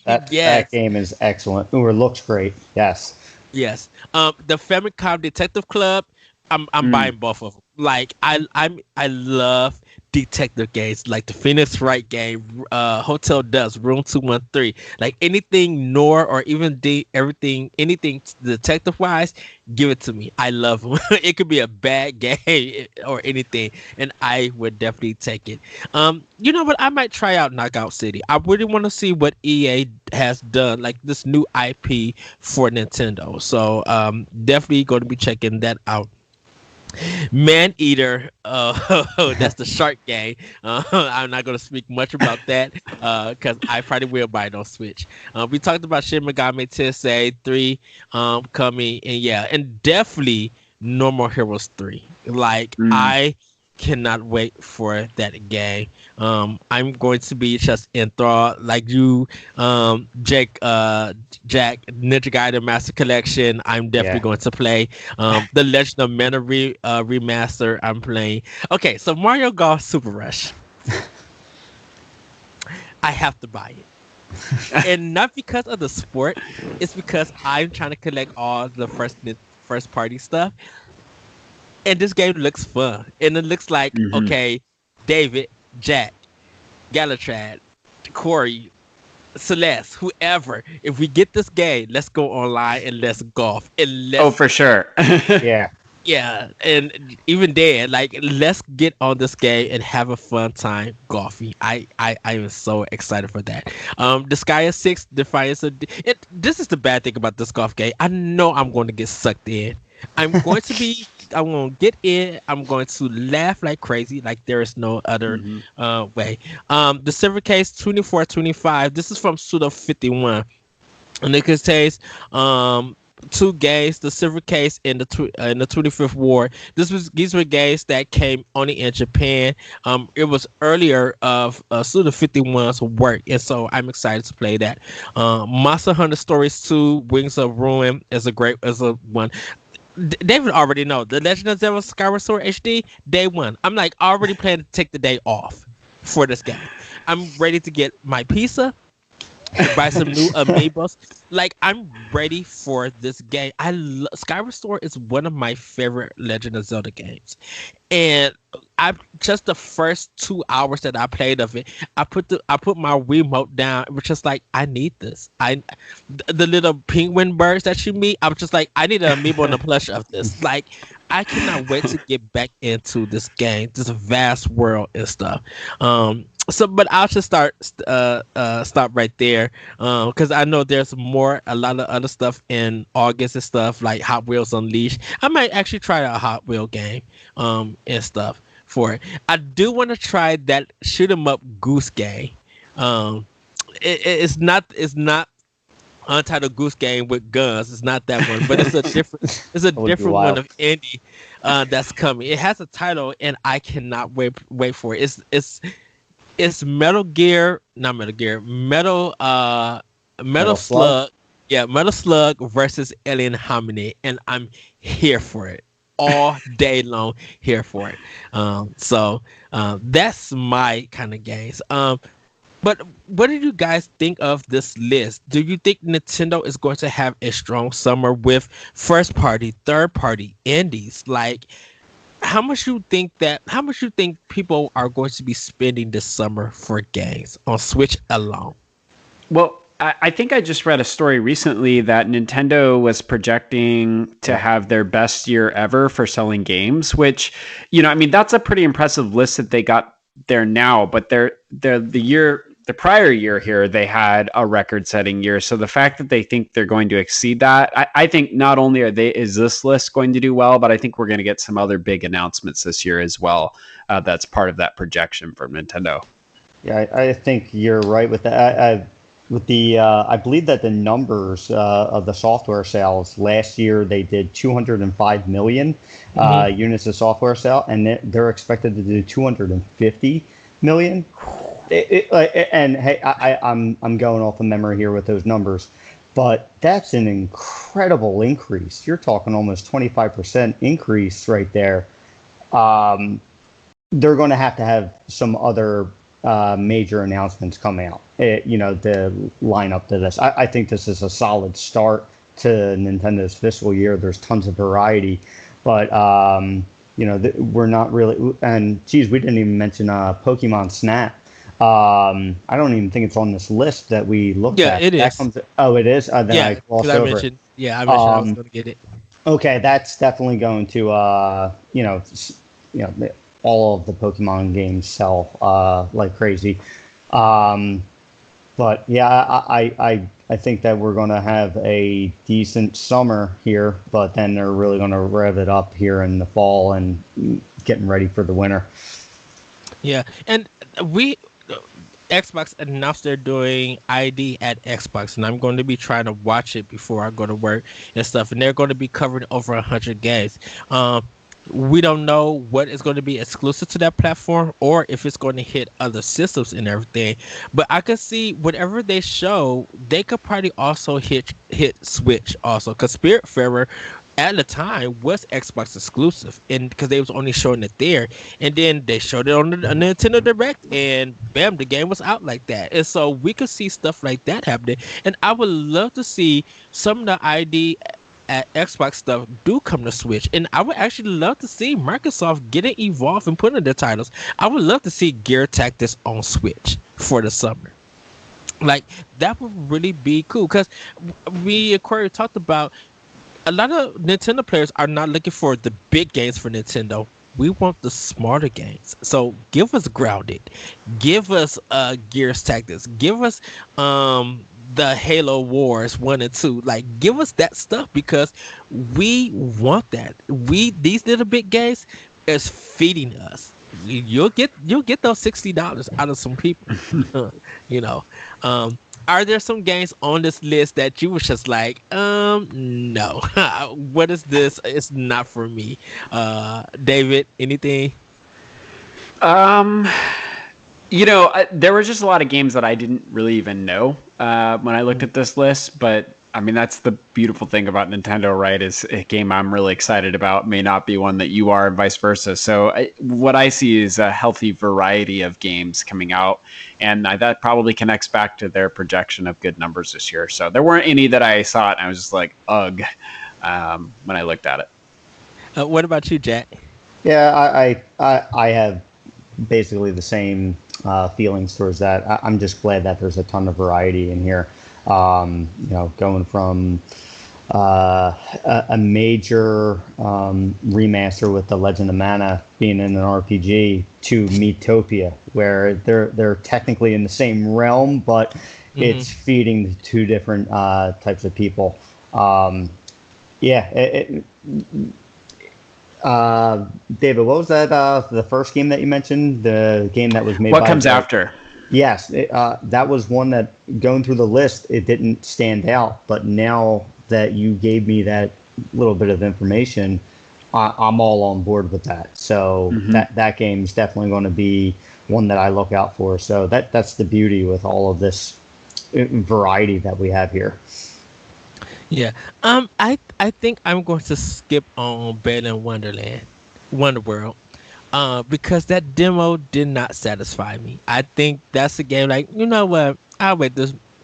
That game is excellent. Ooh, it looks great. Yes. Yes. The Famicom Detective Club, I'm buying both of them. Like I love detective games, like the Phoenix Wright game, Hotel Dusk, Room 213, like anything noir or even anything detective wise, give it to me. I love them. It could be a bad game or anything, and I would definitely take it. You know what? I might try out Knockout City. I really want to see what EA has done, like this new IP for Nintendo. So definitely going to be checking that out. Man Eater, that's the shark game. I'm not going to speak much about that because I probably will buy it on Switch. We talked about Shin Megami Tensei 3 coming, and definitely No More Heroes 3. Like, I cannot wait for that game. I'm going to be just enthralled like you, Jack Ninja Gaiden Master Collection. I'm definitely going to play. The Legend of Mana remaster I'm playing. Okay, so Mario Golf Super Rush. I have to buy it. And not because of the sport, it's because I'm trying to collect all the first party stuff. And this game looks fun. And it looks like, okay, David, Jack, Galatrad, Corey, Celeste, whoever, if we get this game, let's go online and let's golf. And for sure. Yeah. Yeah. And even then, like, let's get on this game and have a fun time golfing. I am so excited for that. Disgaea 6, Defiance of... This is the bad thing about this golf game. I know I'm going to get sucked in. I'm going to get in. I'm going to laugh like crazy, like there is no other way. The Silver Case 2425. This is from Suda 51, and it contains two games: the Silver Case and the 25th War. These were games that came only in Japan. It was earlier of Suda 51's work, and so I'm excited to play that. Monster Hunter Stories 2: Wings of Ruin is a one. David already know the Legend of Zelda Skyward Sword HD day one. I'm like already planning to take the day off for this game. I'm ready to get my pizza, buy some new amiibos. Like I'm ready for this game. Skyward Sword is one of my favorite Legend of Zelda games, and I just the first 2 hours that I played of it, I put my remote down. It was just like I need this. The little penguin birds that you meet. I was just like I need an amiibo and a plush of this. Like I cannot wait to get back into this game, this vast world and stuff. But I'll just stop right there, because I know there's a lot of other stuff in August and stuff like Hot Wheels Unleashed. I might actually try a Hot Wheel game, and stuff for it. I do want to try that shoot 'em up Goose game. It's not Untitled Goose Game with guns. It's not that one, but it's a different one of indie that's coming. It has a title, and I cannot wait for it. It's Metal Gear, not Metal Gear, Metal Slug. Yeah, Metal Slug versus Alien Hominid, and I'm here for it all day long. Here for it. So that's my kind of games. But what do you guys think of this list? Do you think Nintendo is going to have a strong summer with first party, third party indies? Like, how much you think people are going to be spending this summer for games on Switch alone? Well, I think I just read a story recently that Nintendo was projecting to have their best year ever for selling games, which, I mean, that's a pretty impressive list that they got there now, but the prior year here, they had a record-setting year. So the fact that they think they're going to exceed that, I think not only is this list going to do well, but I think we're going to get some other big announcements this year as well. That's part of that projection from Nintendo. Yeah, I think you're right with that. I believe that the numbers of the software sales last year, they did 205 million units of software sale, and they're expected to do 250 million. And hey, I'm going off of memory here with those numbers, but that's an incredible increase. You're talking almost 25% increase right there. They're going to have some other major announcements come out, to line up to this. I think this is a solid start to Nintendo's fiscal year. There's tons of variety, but we're not really. And geez, we didn't even mention Pokemon Snap. I don't even think it's on this list that we looked at. Yeah, it is. It is. Then yeah, I glossed over. I mentioned I was going to get it. Okay, that's definitely going to all of the Pokemon games sell like crazy. But yeah, I think that we're going to have a decent summer here, but then they're really going to rev it up here in the fall and getting ready for the winter. Yeah, and Xbox announced they're doing ID at Xbox, and I'm going to be trying to watch it before I go to work and stuff. And they're going to be covering over 100 games. We don't know what is going to be exclusive to that platform or if it's going to hit other systems and everything. But I could see whatever they show, they could probably also hit Switch also, because Spiritfarer at the time was Xbox exclusive, and because they was only showing it there, and then they showed it on the Nintendo Direct, and bam, the game was out like that. And so we could see stuff like that happening, and I would love to see some of the ID at Xbox stuff do come to Switch, and I would actually love to see Microsoft get it Evolve and put in their titles. I would love to see Gear Tactics on Switch for the summer. Like, that would really be cool, because we talked about a lot of Nintendo players are not looking for the big games for Nintendo. We want the smarter games. So give us Grounded, give us Gears Tactics, give us the Halo Wars 1 and 2. Like, give us that stuff, because we want that. These little big games is feeding us. You'll get those $60 out of some people. Are there some games on this list that you was just like, no, what is this? It's not for me. David, anything? There were just a lot of games that I didn't really even know when I looked at this list, but I mean, that's the beautiful thing about Nintendo, right? Is a game I'm really excited about may not be one that you are, and vice versa. So what I see is a healthy variety of games coming out, and that probably connects back to their projection of good numbers this year. So there weren't any that I saw it and I was just like, ugh, when I looked at it. What about you, Jack? Yeah, I have basically the same feelings towards that. I'm just glad that there's a ton of variety in here. Going from a major remaster with The Legend of Mana being in an RPG to Miitopia, where they're technically in the same realm, but it's feeding the two different types of people. David, what was that? The first game that you mentioned, the game that was made. What comes after? Yes, that was one that, going through the list, it didn't stand out. But now that you gave me that little bit of information, I'm all on board with that. So that game is definitely going to be one that I look out for. So that's the beauty with all of this variety that we have here. Yeah. I think I'm going to skip on Bed in Wonderworld. Because that demo did not satisfy me. I think that's a game like, you know what? I'll wait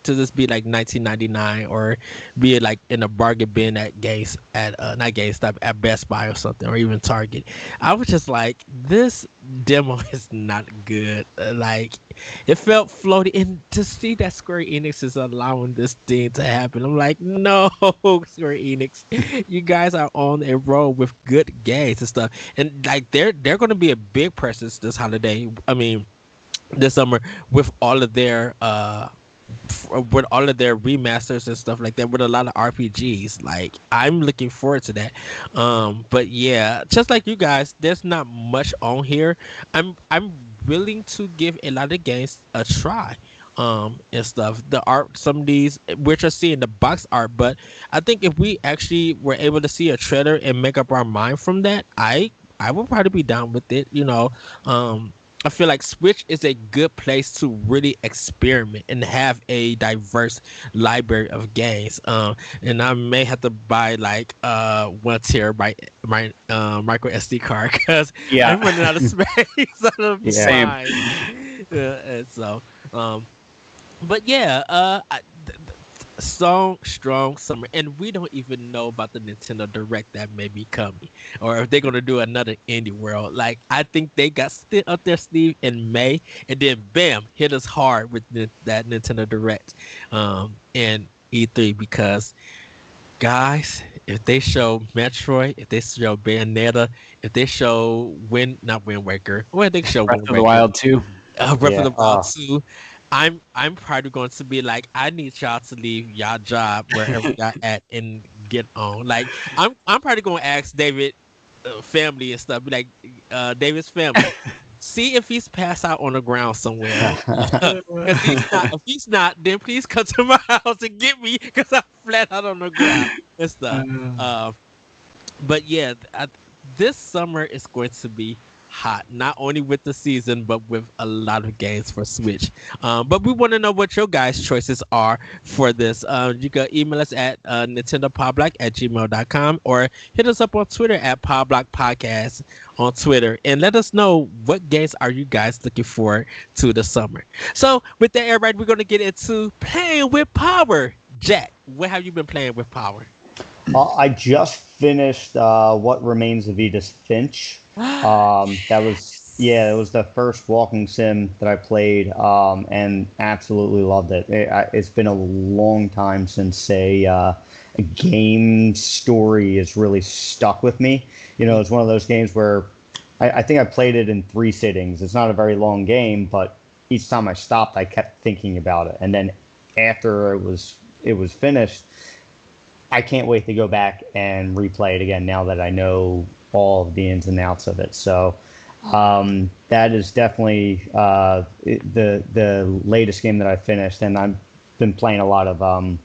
to this be like 1999 or be it like in a bargain bin at not GameStop, at Best Buy or something, or even Target. I was just like, this demo is not good. Like, it felt floaty, and to see that Square Enix is allowing this thing to happen, I'm like, no, Square Enix, you guys are on a roll with good games and stuff, and like they're going to be a big presence this holiday. I mean, this summer with all of their remasters and stuff like that, with a lot of RPGs. Like, I'm looking forward to that. But yeah, just like you guys, there's not much on here. I'm willing to give a lot of games a try. And stuff. The art, some of these we're just seeing the box art, but I think if we actually were able to see a trailer and make up our mind from that, I would probably be down with it. I feel like Switch is a good place to really experiment and have a diverse library of games. And I may have to buy like 1 terabyte micro SD card because I'm running out of space on the side. And so, but yeah, strong summer, and we don't even know about the Nintendo Direct that may be coming, or if they're gonna do another Indie World. Like, I think they got still up their sleeve in May, and then bam, hit us hard with that Nintendo Direct and E3, because guys, if they show Metroid, if they show Bayonetta, if they show not Wind Waker, or if they show Breath of the Wild 2, Breath of the Wild 2. I'm probably going to be like, I need y'all to leave y'all job wherever y'all at and get on. Like, I'm probably going to ask David family and stuff, be like, David's family, see if he's passed out on the ground somewhere. If he's not, then please come to my house and get me, because I'm flat out on the ground and stuff. But yeah, this summer is going to be hot, not only with the season but with a lot of games for Switch. But we want to know what your guys' choices are for this. You can email us at nintendopodblock@gmail.com, or hit us up on Twitter at Podblock Podcast on Twitter, and let us know what games are you guys looking forward to the summer. So with that, everybody, we're going to get into playing with Power. Jack, what have you been playing with Power? I just finished What Remains of Edith Finch. It was the first walking sim that I played, and absolutely loved it. It's been a long time since a game story has really stuck with me. It's one of those games where I think I played it in 3 sittings. It's not a very long game, but each time I stopped, I kept thinking about it. And then after it was finished, I can't wait to go back and replay it again now that I know all of the ins and outs of it. So that is definitely the latest game that I finished, and I've been playing a lot of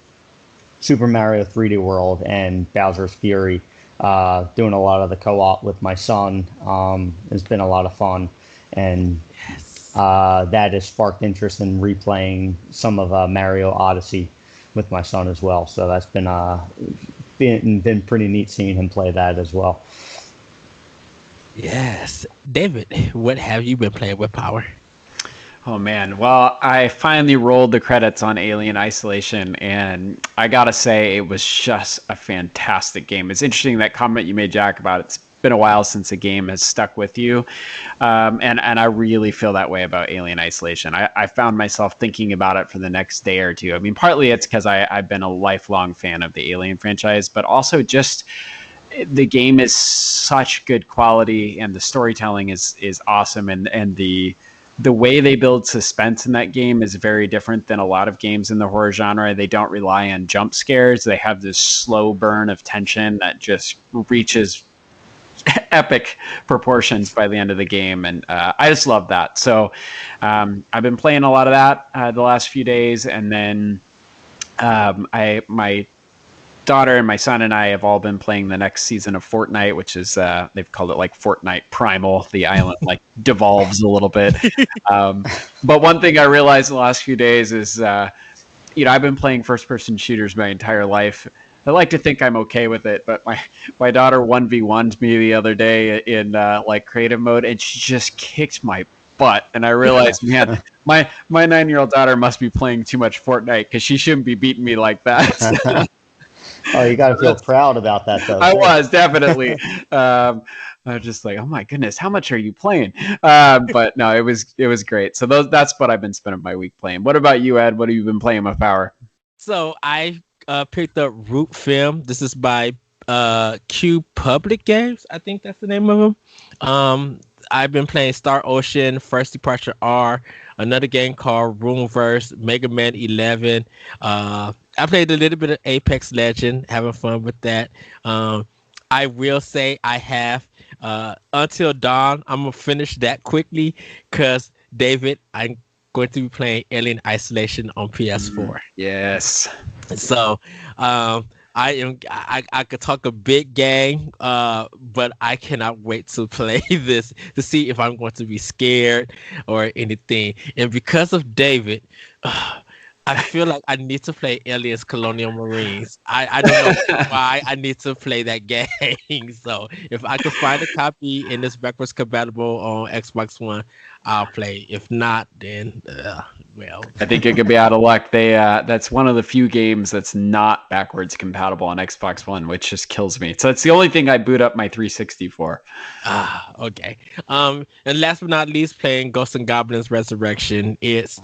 Super Mario 3D World and Bowser's Fury, doing a lot of the co-op with my son. It's been a lot of fun, and that has sparked interest in replaying some of Mario Odyssey, with my son as well. So that's been pretty neat seeing him play that as well. Yes. David, what have you been playing with Power? Oh man, well, I finally rolled the credits on Alien Isolation, and I gotta say, it was just a fantastic game. It's interesting that comment you made, Jack, about it's been a while since a game has stuck with you, and I really feel that way about Alien Isolation. I found myself thinking about it for the next day or two. I mean, partly it's because I've been a lifelong fan of the Alien franchise, but also just the game is such good quality, and the storytelling is awesome, and the way they build suspense in that game is very different than a lot of games in the horror genre. They don't rely on jump scares. They have this slow burn of tension that just reaches epic proportions by the end of the game. And I just love that. So I've been playing a lot of that the last few days. And then my daughter and my son and I have all been playing the next season of Fortnite, which is they've called it like Fortnite Primal. The island like devolves a little bit. But one thing I realized in the last few days is, I've been playing first-person shooters my entire life. I like to think I'm okay with it, but my daughter 1v1'd me the other day in like creative mode, and she just kicked my butt. And I realized, man, my 9-year-old daughter must be playing too much Fortnite because she shouldn't be beating me like that. Oh, you got to feel proud about that, though. I was definitely. I was just like, oh my goodness, how much are you playing? But no, it was great. So that's what I've been spending my week playing. What about you, Ed? What have you been playing with Power? So I picked up Root Film. This is by Q Public Games. I think that's the name of them. I've been playing Star Ocean, First Departure R, another game called Roomverse, Mega Man 11. I played a little bit of Apex Legend, having fun with that. I will say I have Until Dawn. I'm going to finish that quickly because, David, I'm going to be playing Alien Isolation on PS4. Yes. So I could talk a big game, but I cannot wait to play this to see if I'm going to be scared or anything. And because of David, I feel like I need to play Aliens Colonial Marines. I don't know why I need to play that game. So if I can find a copy and it's backwards compatible on Xbox One, I'll play. If not, then well. I think you could be out of luck. That's one of the few games that's not backwards compatible on Xbox One, which just kills me. So it's the only thing I boot up my 360 for. Okay. And last but not least, playing Ghosts and Goblins Resurrection. It's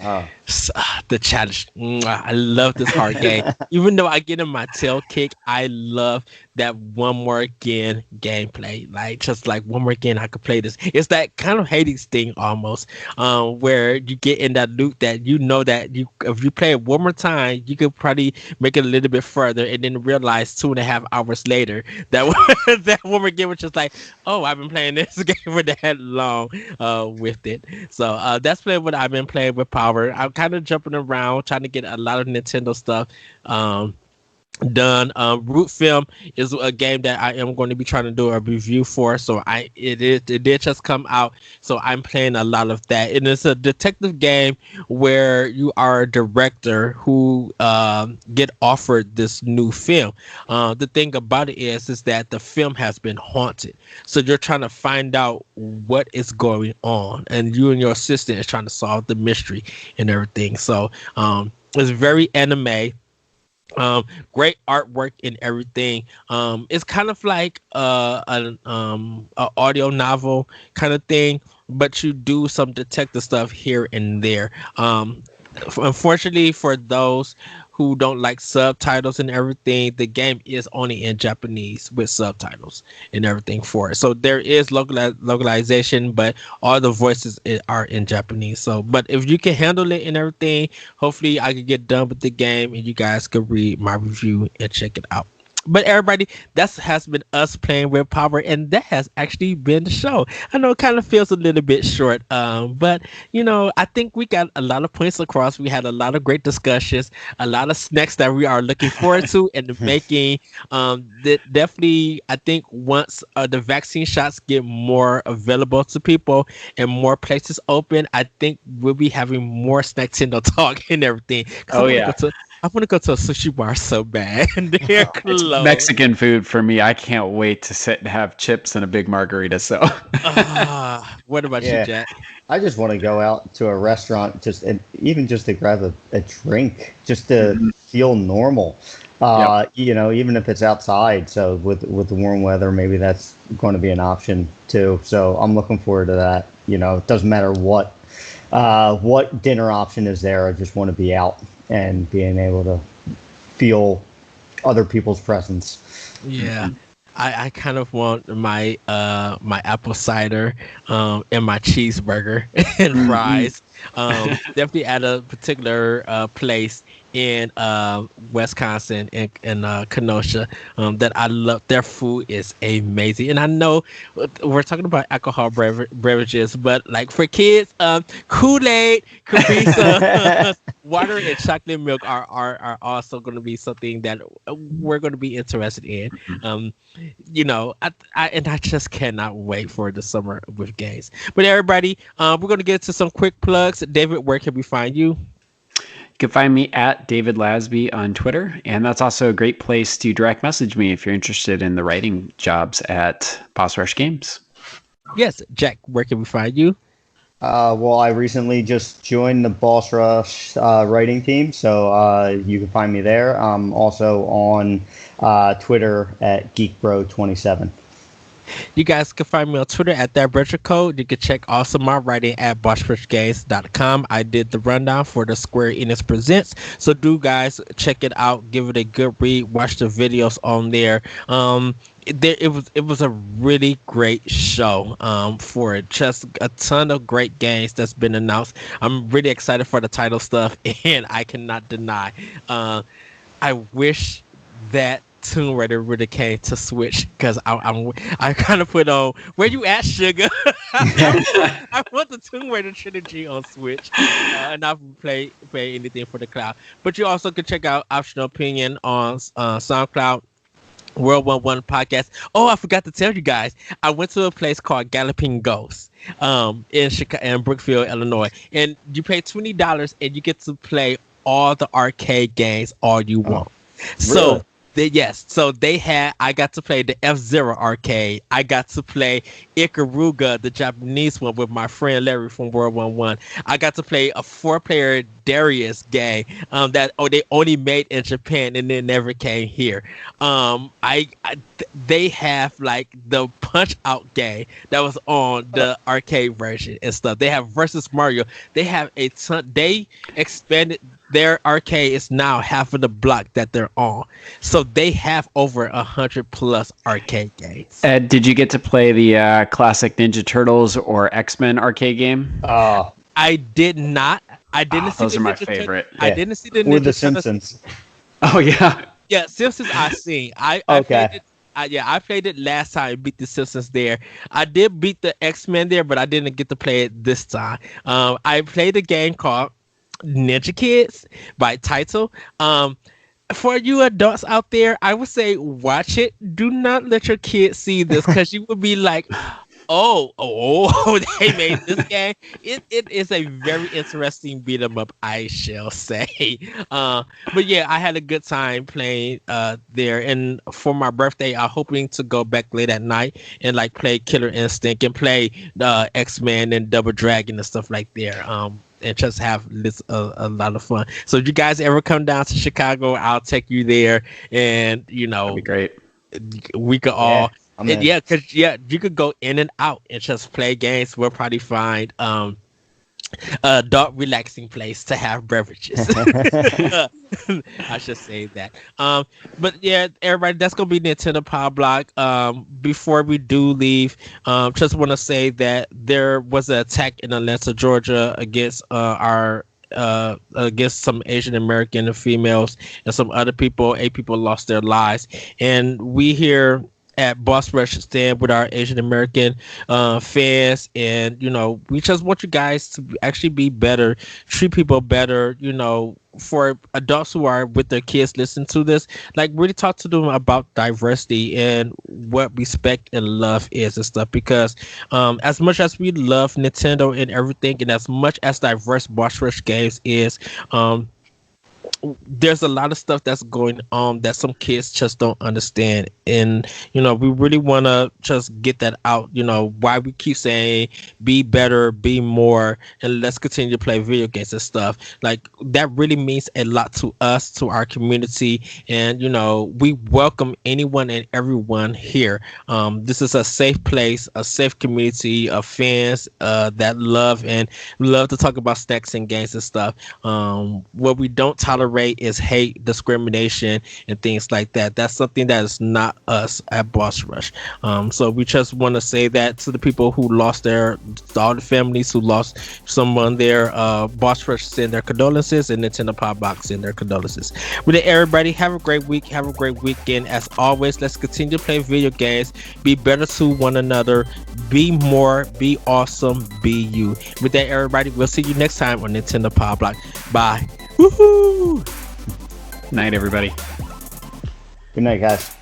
the challenge. I love this hard game. Even though I get in my tail kick, I love that one more again gameplay. Like just like one more again, I could play this. It's that kind of Hades thing almost, where you get in that loop that you know that if you play it one more time, you could probably make it a little bit further, and then realize 2.5 hours later that that one more game was just like, oh, I've been playing this game for that long with it. So that's what I've been playing with Power. I'm kind of jumping around trying to get a lot of Nintendo stuff done. Root Film is a game that I am going to be trying to do a review for. So it did just come out. So I'm playing a lot of that. And it's a detective game where you are a director who get offered this new film. The thing about it is that the film has been haunted. So you're trying to find out what is going on, and you and your assistant is trying to solve the mystery and everything. So it's very anime. Great artwork and everything. It's kind of like an audio novel kind of thing, but you do some detective stuff here and there. Unfortunately for those who don't like subtitles and everything, the game is only in Japanese with subtitles and everything for it. So there is localization, but all the voices are in Japanese. So, but if you can handle it and everything, hopefully I can get done with the game and you guys can read my review and check it out. But everybody, that has been us playing with Power, and that has actually been the show. I know it kind of feels a little bit short, but I think we got a lot of points across. We had a lot of great discussions, a lot of snacks that we are looking forward to and making. Definitely, I think once the vaccine shots get more available to people and more places open, I think we'll be having more Snack Tendo talk and everything. Oh yeah. I want to go to a sushi bar so bad. They're It's closed. Mexican food for me. I can't wait to sit and have chips and a big margarita. So What about Yeah. you, Jack? I just want to go out to a restaurant, even just to grab a drink, just to feel normal. Even if it's outside. So with the warm weather, maybe that's going to be an option too. So I'm looking forward to that. It doesn't matter what dinner option is there. I just want to be out and being able to feel other people's presence. Yeah. I kind of want my my apple cider and my cheeseburger and fries. Definitely at a particular place in Wisconsin in Kenosha that I love. Their food is amazing, and I know we're talking about alcohol beverages, but like for kids, Kool-Aid, Capri Sun, water, and chocolate milk are also going to be something that we're going to be interested in. I just cannot wait for the summer with games. But everybody, we're going to get to some quick plugs. David, where can we find you? you can find me at David Lasby on Twitter, and that's also a great place to direct message me if you're interested in the writing jobs at Boss Rush Games. Yes, Jack, where can we find you? Well, I recently just joined the Boss Rush writing team, so you can find me there. I'm also on Twitter at GeekBro27. You guys can find me on Twitter at ThatBretcherCode. You can check also my writing at BossRushGames.com. I did the rundown for the Square Enix Presents, so do guys check it out, give it a good read, watch the videos on there. It was a really great show for it. Just a ton of great games that's been announced. I'm really excited for the title stuff, and I cannot deny. I wish that Tomb Raider really came to Switch, because I kind of put on where you at, sugar. I want the Tomb Raider trilogy on Switch, and I'll play anything for the cloud. But you also can check out Optional Opinion on SoundCloud. World 11 podcast. Oh, I forgot to tell you guys. I went to a place called Galloping Ghost in Chicago, in Brookfield, Illinois, and you pay $20 and you get to play all the arcade games all you want. So I got to play the F-Zero arcade. I got to play Ikaruga, the Japanese one, with my friend Larry from World 11. I got to play a 4-player Darius game that they only made in Japan and then never came here. They have like the Punch Out game that was on the arcade version and stuff. They have Versus Mario. They have a ton. They expanded. Their arcade is now half of the block that they're on. So they have over 100+ arcade games. Ed, did you get to play the classic Ninja Turtles or X-Men arcade game? I did not. I didn't see those the are my Ninja favorite. I didn't see the Or Ninja The Turtles. Simpsons. Oh, yeah. Yeah, Simpsons I seen. I Okay. played it. I played it last time. Beat the Simpsons there. I did beat the X-Men there, but I didn't get to play it this time. I played a game called Ninja Kids by Taito. For you adults out there, I would say watch it. Do not let your kids see this, because you would be like, oh, they made this game. It is a very interesting beat 'em up, I shall say. But yeah, I had a good time playing there. And for my birthday, I'm hoping to go back late at night and like play Killer Instinct and play X-Men and Double Dragon and stuff like there. And just have a lot of fun. So if you guys ever come down to Chicago, I'll take you there, and That'd be great. we could all Yeah, because you could go in and out and just play games. We'll probably find a dark relaxing place to have beverages. I should say that. But yeah, everybody, that's gonna be Nintendo Power Block. Before we do leave, just want to say that there was an attack in Atlanta, Georgia, against against some Asian American females and some other people. 8 people lost their lives, and we here at Boss Rush stand with our Asian American fans, and we just want you guys to actually be better, treat people better. For adults who are with their kids, listen to this, like really talk to them about diversity and what respect and love is and stuff, because as much as we love Nintendo and everything, and as much as diverse Boss Rush Games is, there's a lot of stuff that's going on that some kids just don't understand, and we really want to just get that out. Why we keep saying be better, be more, and let's continue to play video games and stuff. Like, that really means a lot to us, to our community, and we welcome anyone and everyone here. This is a safe place, a safe community of fans that love to talk about stacks and games and stuff. What we don't tolerate is hate, discrimination, and things like that. That's something that is not us at Boss Rush. So we just want to say that to the people who lost all the families who lost someone there. Boss Rush send their condolences, and Nintendo Pop Box send their condolences. With it, everybody, have a great week, have a great weekend. As always, let's continue to play video games, be better to one another, be more, be awesome, be you. With that, everybody, we'll see you next time on Nintendo Pop Block. Bye. Woohoo! Night, everybody. Good night, guys.